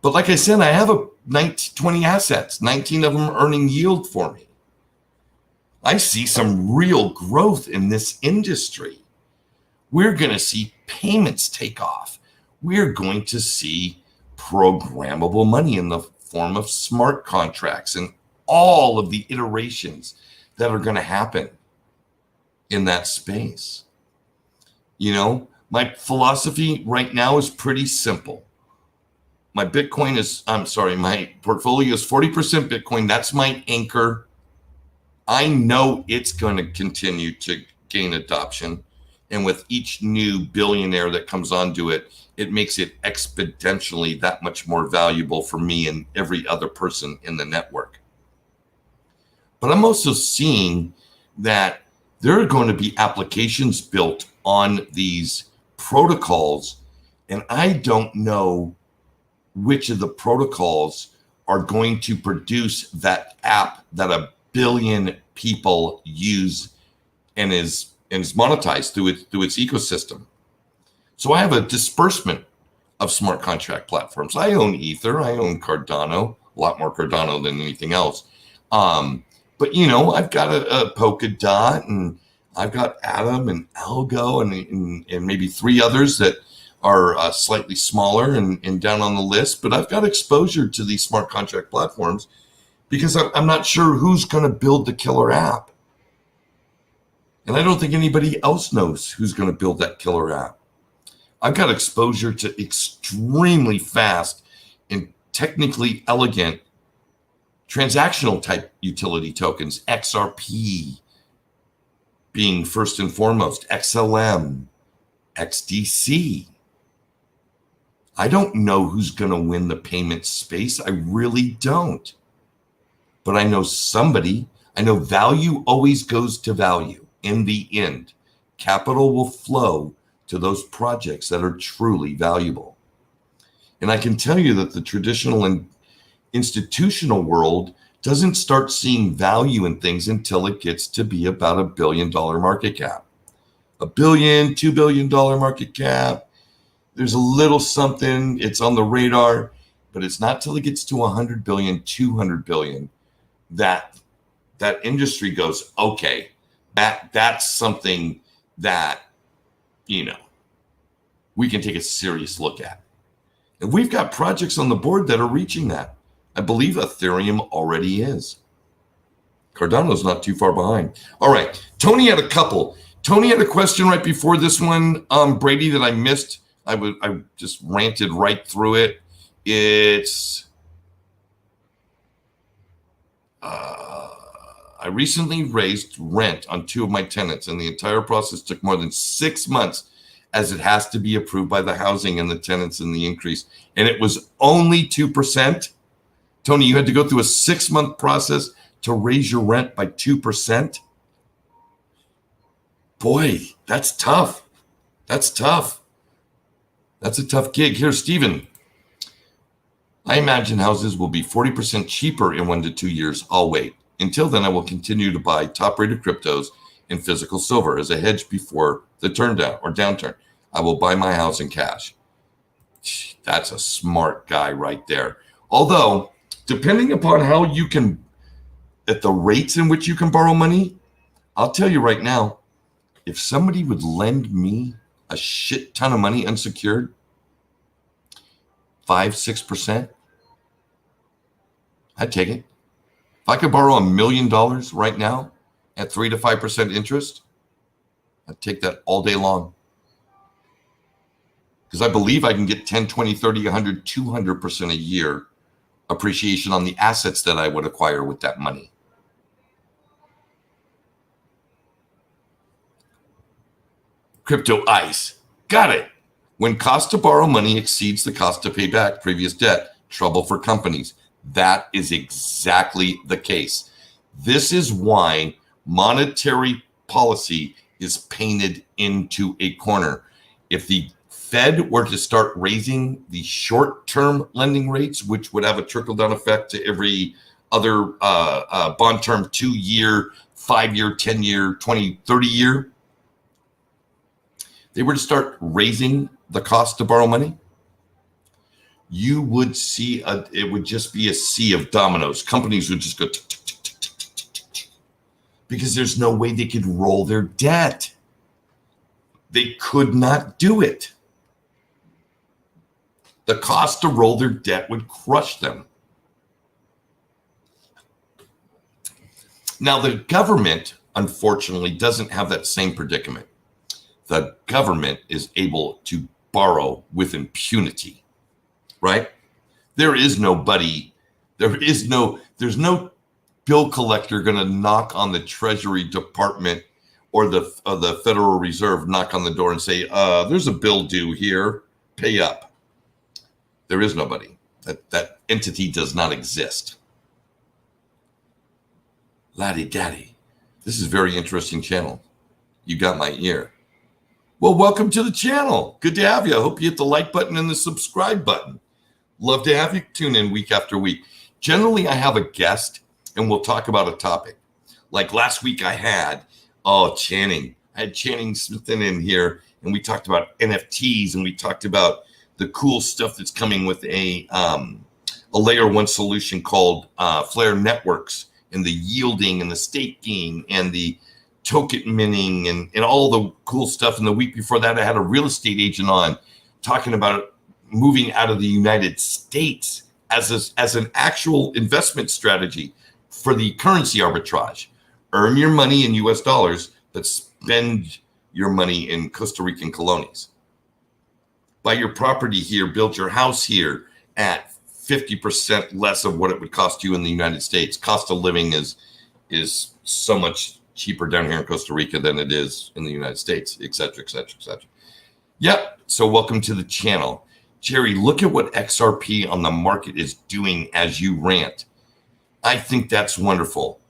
[SPEAKER 1] But like I said, I have 20 assets, 19 of them earning yield for me. I see some real growth in this industry. We're going to see payments take off. We're going to see programmable money in the form of smart contracts and all of the iterations that are going to happen in that space. You know, my philosophy right now is pretty simple. My portfolio is 40% Bitcoin. That's my anchor. I know it's going to continue to gain adoption. And with each new billionaire that comes onto it, it makes it exponentially that much more valuable for me and every other person in the network. But I'm also seeing that there are going to be applications built on these protocols, and I don't know which of the protocols are going to produce that app that 1 billion people use and is monetized through its ecosystem. So I have a disbursement of smart contract platforms. I own Ether, I own Cardano, a lot more Cardano than anything else. But you know, I've got a Polkadot, and I've got Atom and Algo and maybe 3 others that are slightly smaller and down on the list. But I've got exposure to these smart contract platforms because I'm not sure who's going to build the killer app. And I don't think anybody else knows who's going to build that killer app. I've got exposure to extremely fast and technically elegant transactional type utility tokens, XRP being first and foremost, XLM, XDC. I don't know who's going to win the payment space. I really don't. But I know somebody. I know value always goes to value. In the end, capital will flow to those projects that are truly valuable. And I can tell you that the traditional and institutional world doesn't start seeing value in things until it gets to be about $1 billion market cap. $1 billion, $2 billion market cap. There's a little something, it's on the radar. But it's not till it gets to 100 billion, 200 billion that that industry goes, okay, that's something that, you know, we can take a serious look at. And we've got projects on the board that are reaching that. I believe Ethereum already is. Cardano's not too far behind. All right. Tony had a couple. Tony had a question right before this one, Brady, that I missed. I just ranted right through it. It's I recently raised rent on 2 of my tenants, and the entire process took more than 6 months, as it has to be approved by the housing and the tenants in the increase. And it was only 2%. Tony, you had to go through a 6-month process to raise your rent by 2%. Boy, that's tough. That's tough. That's a tough gig. Here, Stephen. I imagine houses will be 40% cheaper in 1 to 2 years. I'll wait. Until then, I will continue to buy top-rated cryptos and physical silver as a hedge before the downturn. I will buy my house in cash. That's a smart guy right there. Although, depending upon how you can, at the rates in which you can borrow money, I'll tell you right now, if somebody would lend me a shit ton of money unsecured, 5-6%, I'd take it. If I could borrow $1 million right now at 3 to 5% interest, I'd take that all day long. Because I believe I can get 10, 20, 30, 100, 200% a year appreciation on the assets that I would acquire with that money. Crypto ICE. Got it. When cost to borrow money exceeds the cost to pay back previous debt, trouble for companies. That is exactly the case. This is why monetary policy is painted into a corner. If the Fed were to start raising the short-term lending rates, which would have a trickle-down effect to every other bond term, 2-year, 5-year, 10-year, 20, 30-year, they were to start raising the cost to borrow money, you would see it would just be a sea of dominoes. Companies would just go tick, tick, tick, tick, tick, tick, tick, tick, because there's no way they could roll their debt. They could not do it. The cost to roll their debt would crush them. Now, the government, unfortunately, doesn't have that same predicament. The government is able to borrow with impunity, right? There's no bill collector going to knock on the Treasury Department or the Federal Reserve, knock on the door and say, there's a bill due here, pay up. There is nobody. That entity does not exist. Laddie daddy, this is a very interesting channel. You got my ear. Well, welcome to the channel. Good to have you. I hope you hit the like button and the subscribe button. Love to have you tune in week after week. Generally, I have a guest and we'll talk about a topic. Like last week I had, Channing. I had Channing Smith in here and we talked about NFTs and we talked about the cool stuff that's coming with a layer one solution called Flare Networks, and the yielding and the staking and the token minting and all the cool stuff. And the week before that, I had a real estate agent on talking about moving out of the United States as an actual investment strategy for the currency arbitrage. Earn your money in US dollars, but spend your money in Costa Rican colones. Buy your property here, build your house here at 50% less of what it would cost you in the United States. Cost of living is so much cheaper down here in Costa Rica than it is in the United States, et cetera, et cetera, et cetera. Yep. So welcome to the channel. Jerry, look at what XRP on the market is doing as you rant. I think that's wonderful.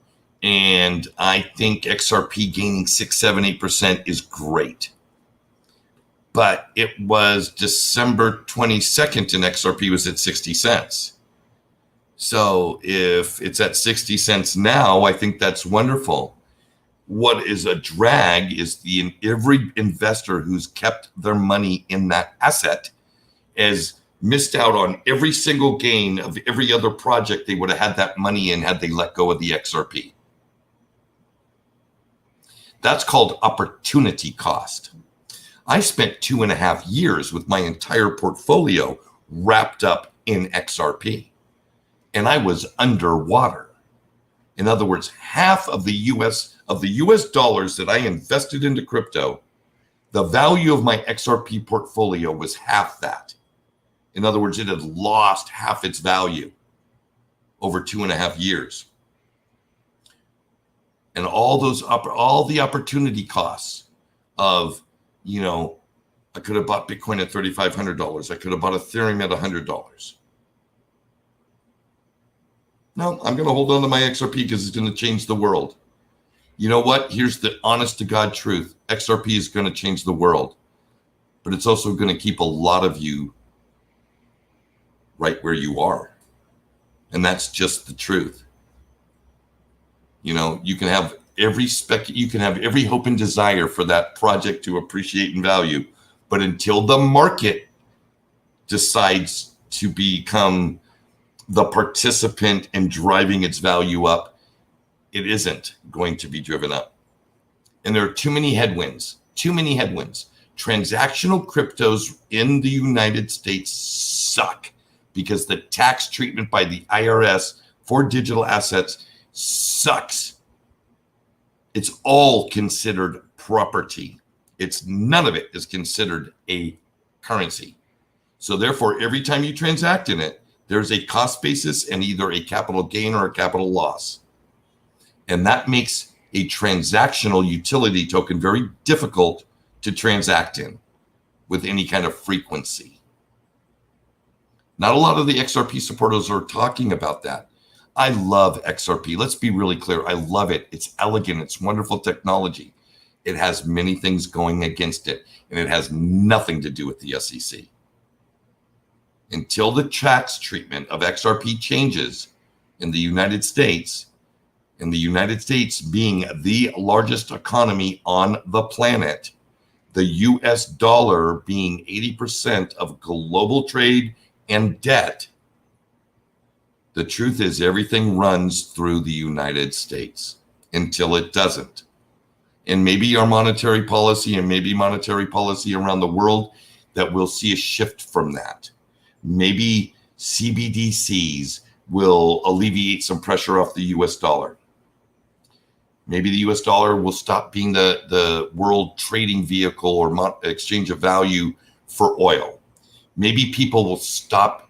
[SPEAKER 1] And I think XRP gaining 6, 7, 8% is great. But it was December 22nd and XRP was at 60 cents. So if it's at 60 cents now, I think that's wonderful. What is a drag is every investor who's kept their money in that asset as missed out on every single gain of every other project they would have had that money in had they let go of the XRP. That's called opportunity cost. I spent 2.5 years with my entire portfolio wrapped up in XRP, and I was underwater. In other words, half of the US dollars that I invested into crypto, the value of my XRP portfolio was half that. In other words, it had lost half its value over 2.5 years. And all the opportunity costs of, I could have bought Bitcoin at $3,500. I could have bought Ethereum at $100. No, I'm going to hold on to my XRP because it's going to change the world. You know what? Here's the honest to God truth. XRP is going to change the world, but it's also going to keep a lot of you right where you are. And that's just the truth. You can have every hope and desire for that project to appreciate in value, but until the market decides to become the participant in driving its value up, it isn't going to be driven up. And there are too many headwinds. Transactional cryptos in the United States suck because the tax treatment by the IRS for digital assets sucks. It's all considered property. None of it is considered a currency. So therefore, every time you transact in it, there's a cost basis and either a capital gain or a capital loss. And that makes a transactional utility token very difficult to transact in with any kind of frequency. Not a lot of the XRP supporters are talking about that. I love XRP. Let's be really clear. I love it. It's elegant. It's wonderful technology. It has many things going against it, and it has nothing to do with the SEC. Until the tax treatment of XRP changes in the United States, and the United States being the largest economy on the planet, the US dollar being 80% of global trade and debt, the truth is everything runs through the United States until it doesn't. And maybe our monetary policy and maybe monetary policy around the world that we'll see a shift from that. Maybe CBDCs will alleviate some pressure off the US dollar. Maybe the US dollar will stop being the world trading vehicle or exchange of value for oil. Maybe people will stop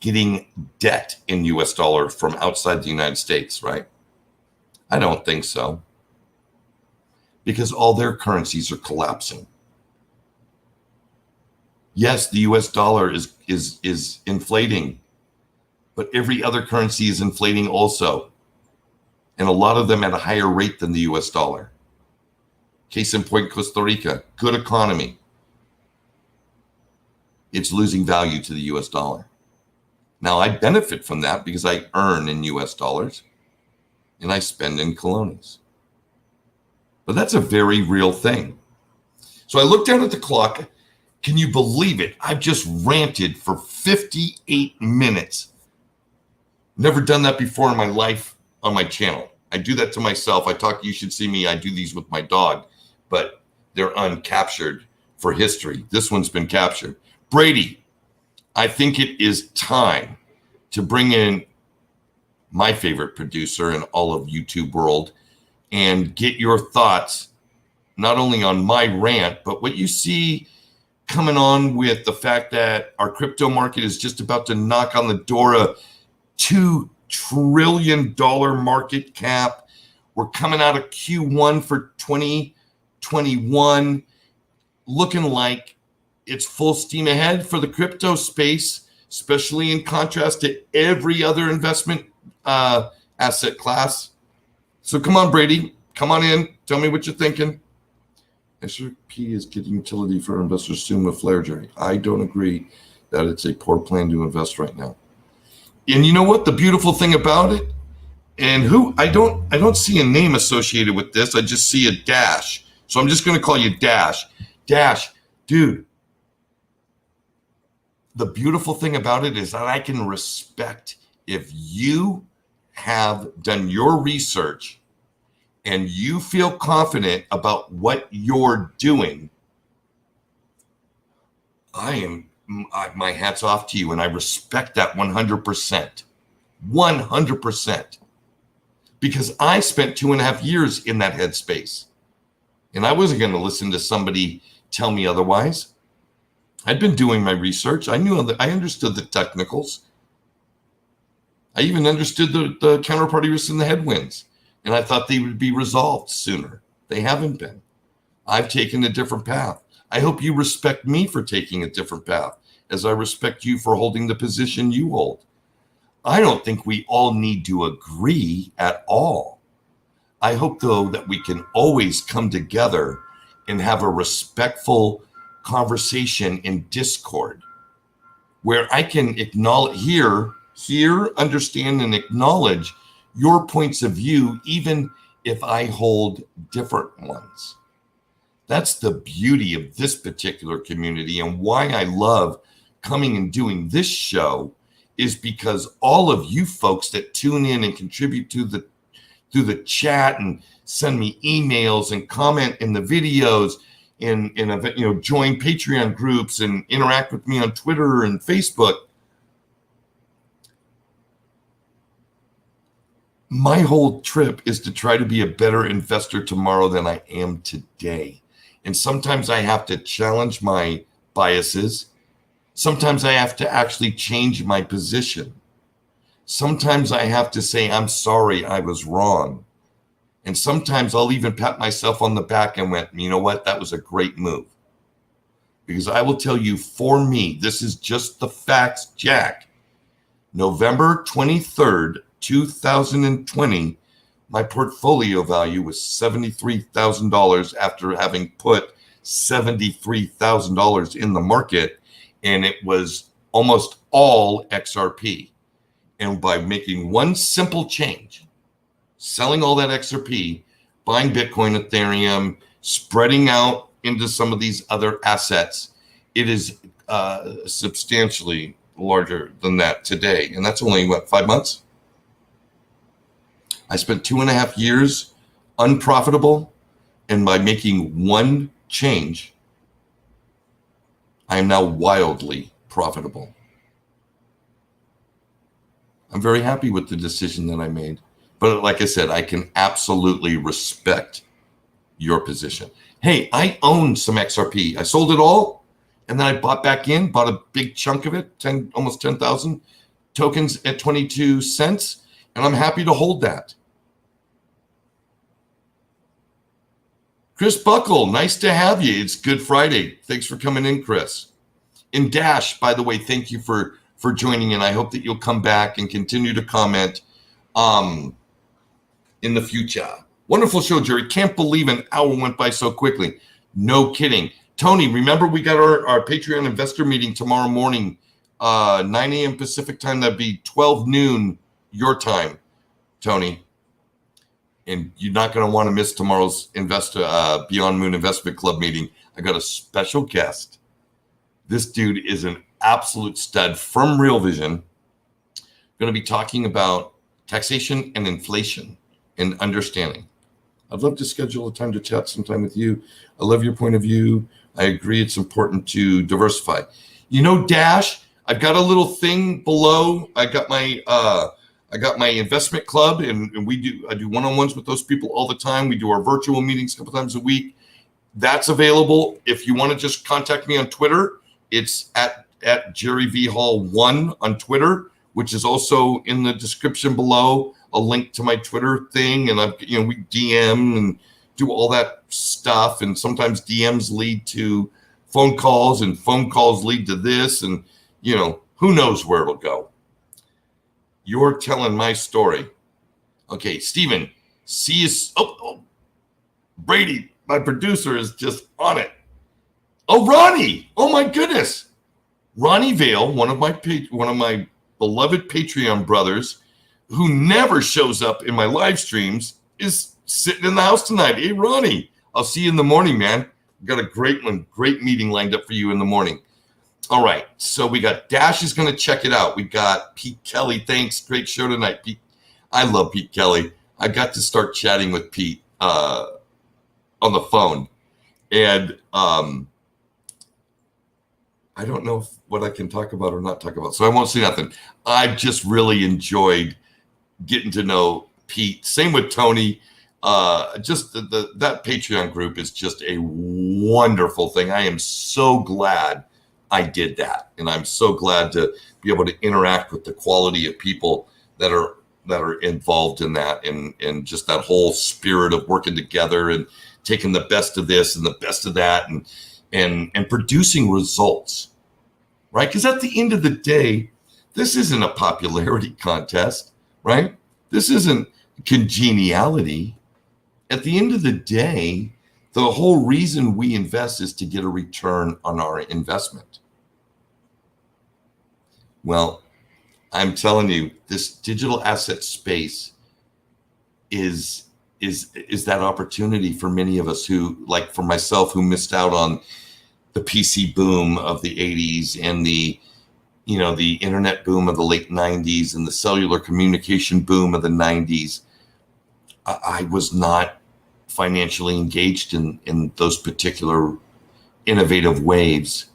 [SPEAKER 1] getting debt in US dollar from outside the United States, right? I don't think so. Because all their currencies are collapsing. Yes, the US dollar is inflating, but every other currency is inflating also. And a lot of them at a higher rate than the US dollar. Case in point, Costa Rica, good economy. It's losing value to the US dollar. Now I benefit from that because I earn in US dollars and I spend in colones. But that's a very real thing. So I looked down at the clock. Can you believe it? I've just ranted for 58 minutes. Never done that before in my life on my channel. I do that to myself. You should see me. I do these with my dog, but they're uncaptured for history. This one's been captured. Brady, I think it is time to bring in my favorite producer in all of YouTube world and get your thoughts, not only on my rant, but what you see coming on with the fact that our crypto market is just about to knock on the door of $2 trillion market cap. We're coming out of Q1 for 2021, looking like it's full steam ahead for the crypto space, especially in contrast to every other investment asset class. So come on, Brady, come on in. Tell me what you're thinking. XRP is getting utility for investors soon with Flare, Jerry. I don't agree that it's a poor plan to invest right now. And you know what? The beautiful thing about it, and I don't see a name associated with this. I just see a Dash. So I'm just going to call you Dash. Dash, dude, the beautiful thing about it is that I can respect if you have done your research and you feel confident about what you're doing. My hat's off to you, and I respect that 100%. 100%. Because I spent 2.5 years in that headspace. And I wasn't going to listen to somebody tell me otherwise. I'd been doing my research. I understood the technicals. I even understood the counterparty risks and the headwinds. And I thought they would be resolved sooner. They haven't been. I've taken a different path. I hope you respect me for taking a different path, as I respect you for holding the position you hold. I don't think we all need to agree at all. I hope, though, that we can always come together and have a respectful conversation in Discord where I can acknowledge, hear, understand, and acknowledge your points of view, even if I hold different ones. That's the beauty of this particular community, and why I love coming and doing this show is because all of you folks that tune in and contribute to through the chat and send me emails and comment in the videos and join Patreon groups and interact with me on Twitter and Facebook. My whole trip is to try to be a better investor tomorrow than I am today. And sometimes I have to challenge my biases. Sometimes I have to actually change my position. Sometimes I have to say, I'm sorry, I was wrong. And sometimes I'll even pat myself on the back and went, you know what? That was a great move. Because I will tell you, for me, this is just the facts, Jack. November 23rd, 2020, my portfolio value was $73,000 after having put $73,000 in the market, and it was almost all XRP. And by making one simple change, selling all that XRP, buying Bitcoin, Ethereum, spreading out into some of these other assets, it is substantially larger than that today. And that's only, 5 months? I spent 2.5 years unprofitable, and by making one change, I am now wildly profitable. I'm very happy with the decision that I made. But like I said, I can absolutely respect your position. Hey, I own some XRP. I sold it all, and then I bought back in, bought a big chunk of it, almost 10,000 tokens at 22 cents, and I'm happy to hold that. Chris Buckle, nice to have you. It's Good Friday. Thanks for coming in, Chris. And Dash, by the way, thank you for joining in. I hope that you'll come back and continue to comment in the future. Wonderful show, Jerry. Can't believe an hour went by so quickly. No kidding. Tony, remember we got our Patreon investor meeting tomorrow morning, 9 a.m. Pacific time. That'd be 12 noon your time, Tony. And you're not going to want to miss tomorrow's Beyond Moon Investment Club meeting. I got a special guest. This dude is an absolute stud from Real Vision. Going to be talking about taxation and inflation and understanding. I'd love to schedule a time to chat sometime with you. I love your point of view. I agree it's important to diversify. You know, Dash, I've got a little thing below. I got my investment club, and I do one-on-ones with those people all the time. We do our virtual meetings a couple times a week. That's available. If you want to just contact me on Twitter, it's at jerryvhall1 on Twitter, which is also in the description below, a link to my Twitter thing. And we DM and do all that stuff. And sometimes DMs lead to phone calls, and phone calls lead to this, and who knows where it'll go. You're telling my story. Okay, Steven, see you. Brady, my producer, is just on it. Oh, Ronnie. Oh, my goodness. Ronnie Vale, one of my beloved Patreon brothers, who never shows up in my live streams, is sitting in the house tonight. Hey, Ronnie, I'll see you in the morning, man. Got a great meeting lined up for you in the morning. All right. So we got Dash is going to check it out. We got Pete Kelly. Thanks. Great show tonight, Pete. I love Pete Kelly. I got to start chatting with Pete on the phone. And I don't know what I can talk about or not talk about. So I won't say nothing. I've just really enjoyed getting to know Pete. Same with Tony. Just that Patreon group is just a wonderful thing. I am so glad I did that, and I'm so glad to be able to interact with the quality of people that are involved in that, and just that whole spirit of working together and taking the best of this and the best of that, and producing results, right? Because at the end of the day, this isn't a popularity contest, right? This isn't congeniality. At the end of the day, the whole reason we invest is to get a return on our investment. Well, I'm telling you, this digital asset space is that opportunity for many of us who, like for myself, who missed out on the PC boom of the 80s and the internet boom of the late 90s and the cellular communication boom of the 90s. I was not financially engaged in those particular innovative waves.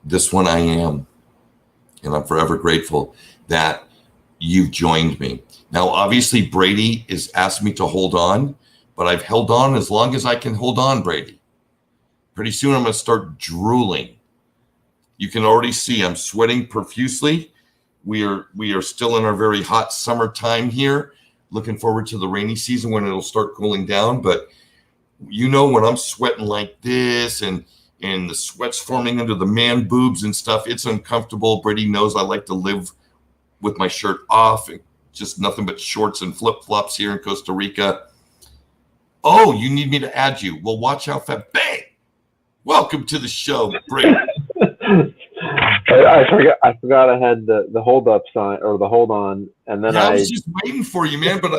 [SPEAKER 1] This one I am. And I'm forever grateful that you've joined me. Now, obviously, Brady has asked me to hold on, but I've held on as long as I can hold on, Brady. Pretty soon I'm going to start drooling. You can already see I'm sweating profusely. We are still in our very hot summertime here. Looking forward to the rainy season when it'll start cooling down. But when I'm sweating like this and the sweat's forming under the man boobs and stuff, it's uncomfortable. Brady knows I like to live with my shirt off and just nothing but shorts and flip-flops here in Costa Rica. Oh, you need me to add you. Well, watch how fast. Bang! Welcome to the show, Brady.
[SPEAKER 2] I forgot I had the hold up sign or the hold on, and then
[SPEAKER 1] I was just waiting for you, man. But the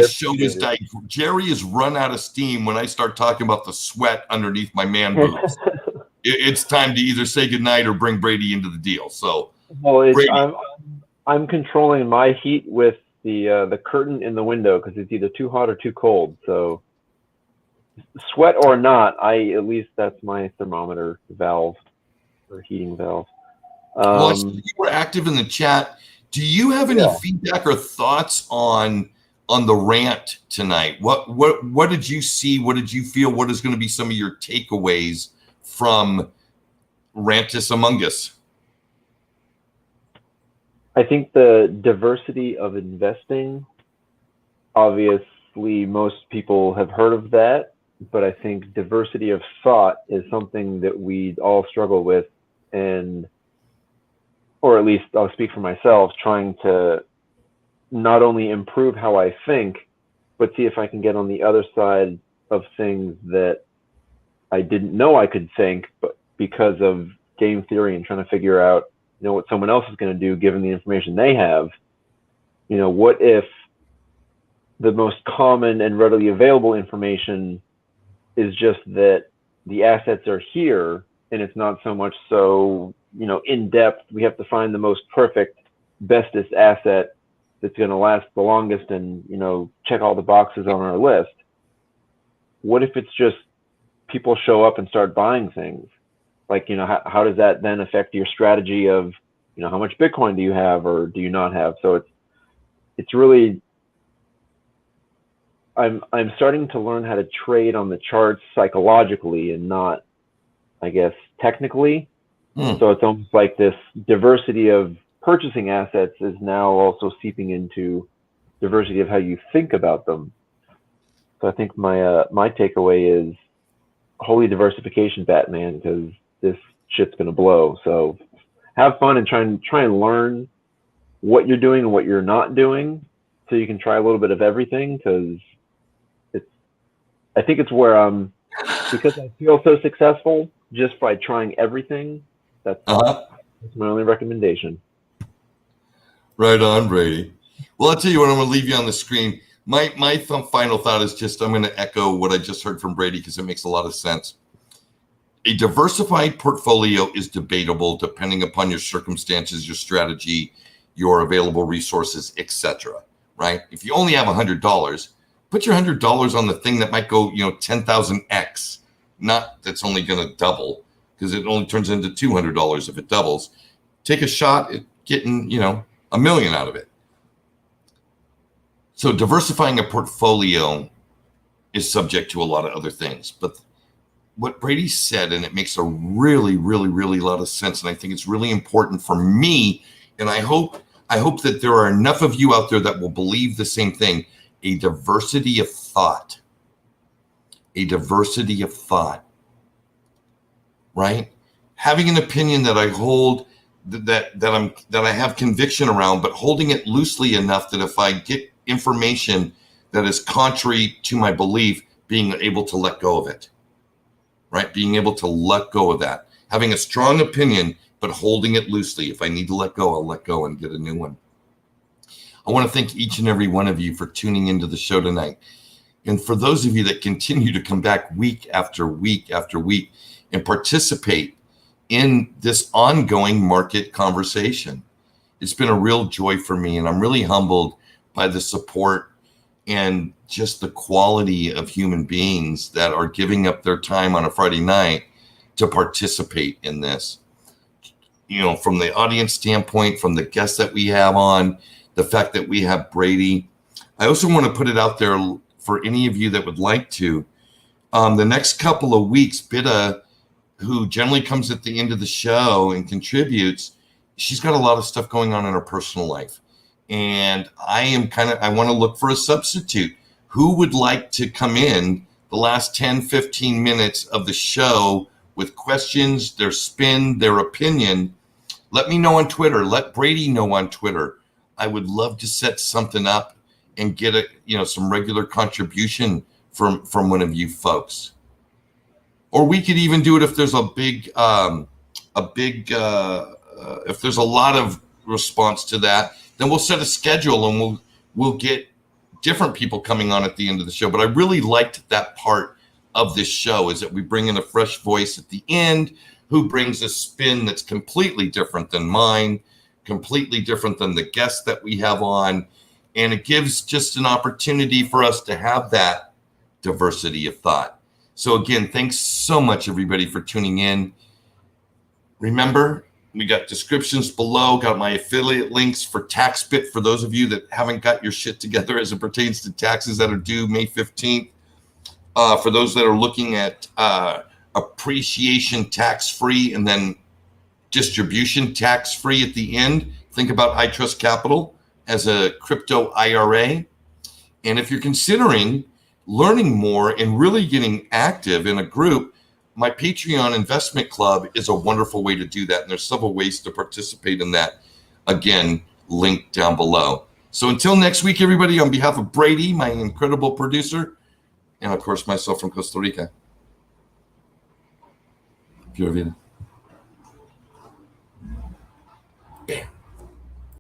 [SPEAKER 1] show is dying. Jerry has run out of steam when I start talking about the sweat underneath my man boobs. It's time to either say goodnight or bring Brady into the deal. So,
[SPEAKER 2] I'm controlling my heat with the curtain in the window because it's either too hot or too cold. So, sweat or not, at least that's my thermometer valve or heating valve.
[SPEAKER 1] Well, you were active in the chat. Do you have any feedback or thoughts on the rant tonight? What did you see? What did you feel? What is going to be some of your takeaways from Rantus Among Us?
[SPEAKER 2] I think the diversity of investing, obviously most people have heard of that, but I think diversity of thought is something that we all struggle with, or at least I'll speak for myself, trying to not only improve how I think, but see if I can get on the other side of things that I didn't know I could think, but because of game theory and trying to figure out, what someone else is going to do given the information they have. What if the most common and readily available information is just that the assets are here, and it's not so much so, in depth. We have to find the most perfect, bestest asset that's going to last the longest and, check all the boxes on our list. What if it's just people show up and start buying things? Like, how does that then affect your strategy of, how much Bitcoin do you have or do you not have? So it's really, I'm starting to learn how to trade on the charts psychologically and not, I guess, technically. So it's almost like this diversity of purchasing assets is now also seeping into diversity of how you think about them. So I think my takeaway is holy diversification, Batman, because this shit's gonna blow. So have fun and try and learn what you're doing and what you're not doing, so you can try a little bit of everything. Because I think it's where because I feel so successful just by trying everything. That's my only recommendation.
[SPEAKER 1] Right on, Brady. Well, I'll tell you what, I'm going to leave you on the screen. My final thought is just I'm going to echo what I just heard from Brady because it makes a lot of sense. A diversified portfolio is debatable depending upon your circumstances, your strategy, your available resources, etc. Right? If you only have $100, put your $100 on the thing that might go, 10,000x. Not that's only going to double, because it only turns into $200 if it doubles. Take a shot at getting, $1 million out of it. So diversifying a portfolio is subject to a lot of other things. But what Brady said, and it makes a really, really, really lot of sense, and I think it's really important for me, and I hope that there are enough of you out there that will believe the same thing, a diversity of thought. A diversity of thought, right? Having an opinion that I hold, that I have conviction around, but holding it loosely enough that if I get information that is contrary to my belief, being able to let go of it, right? Being able to let go of that. Having a strong opinion, but holding it loosely. If I need to let go, I'll let go and get a new one. I want to thank each and every one of you for tuning into the show tonight. And for those of you that continue to come back week after week after week and participate in this ongoing market conversation, it's been a real joy for me. And I'm really humbled by the support and just the quality of human beings that are giving up their time on a Friday night to participate in this. From the audience standpoint, from the guests that we have on, the fact that we have Brady. I also want to put it out there for any of you that would like to. The next couple of weeks, Bitta, who generally comes at the end of the show and contributes, she's got a lot of stuff going on in her personal life. And I want to look for a substitute. Who would like to come in the last 10, 15 minutes of the show with questions, their spin, their opinion? Let me know on Twitter. Let Brady know on Twitter. I would love to set something up and get some regular contribution from one of you folks. Or we could even do it if there's if there's a lot of response to that, then we'll set a schedule and we'll get different people coming on at the end of the show. But I really liked that part of this show, is that we bring in a fresh voice at the end who brings a spin that's completely different than mine, completely different than the guests that we have on. And it gives just an opportunity for us to have that diversity of thought. So again, thanks so much, everybody, for tuning in. Remember, we got descriptions below, got my affiliate links for TaxBit for those of you that haven't got your shit together as it pertains to taxes that are due May 15th. For those that are looking at appreciation tax-free and then distribution tax-free at the end, think about iTrustCapital as a crypto IRA. And if you're considering learning more and really getting active in a group, my Patreon investment club is a wonderful way to do that. And there's several ways to participate in that. Again, link down below. So until next week, everybody, on behalf of Brady, my incredible producer, and of course myself from Costa Rica, Pura Vida.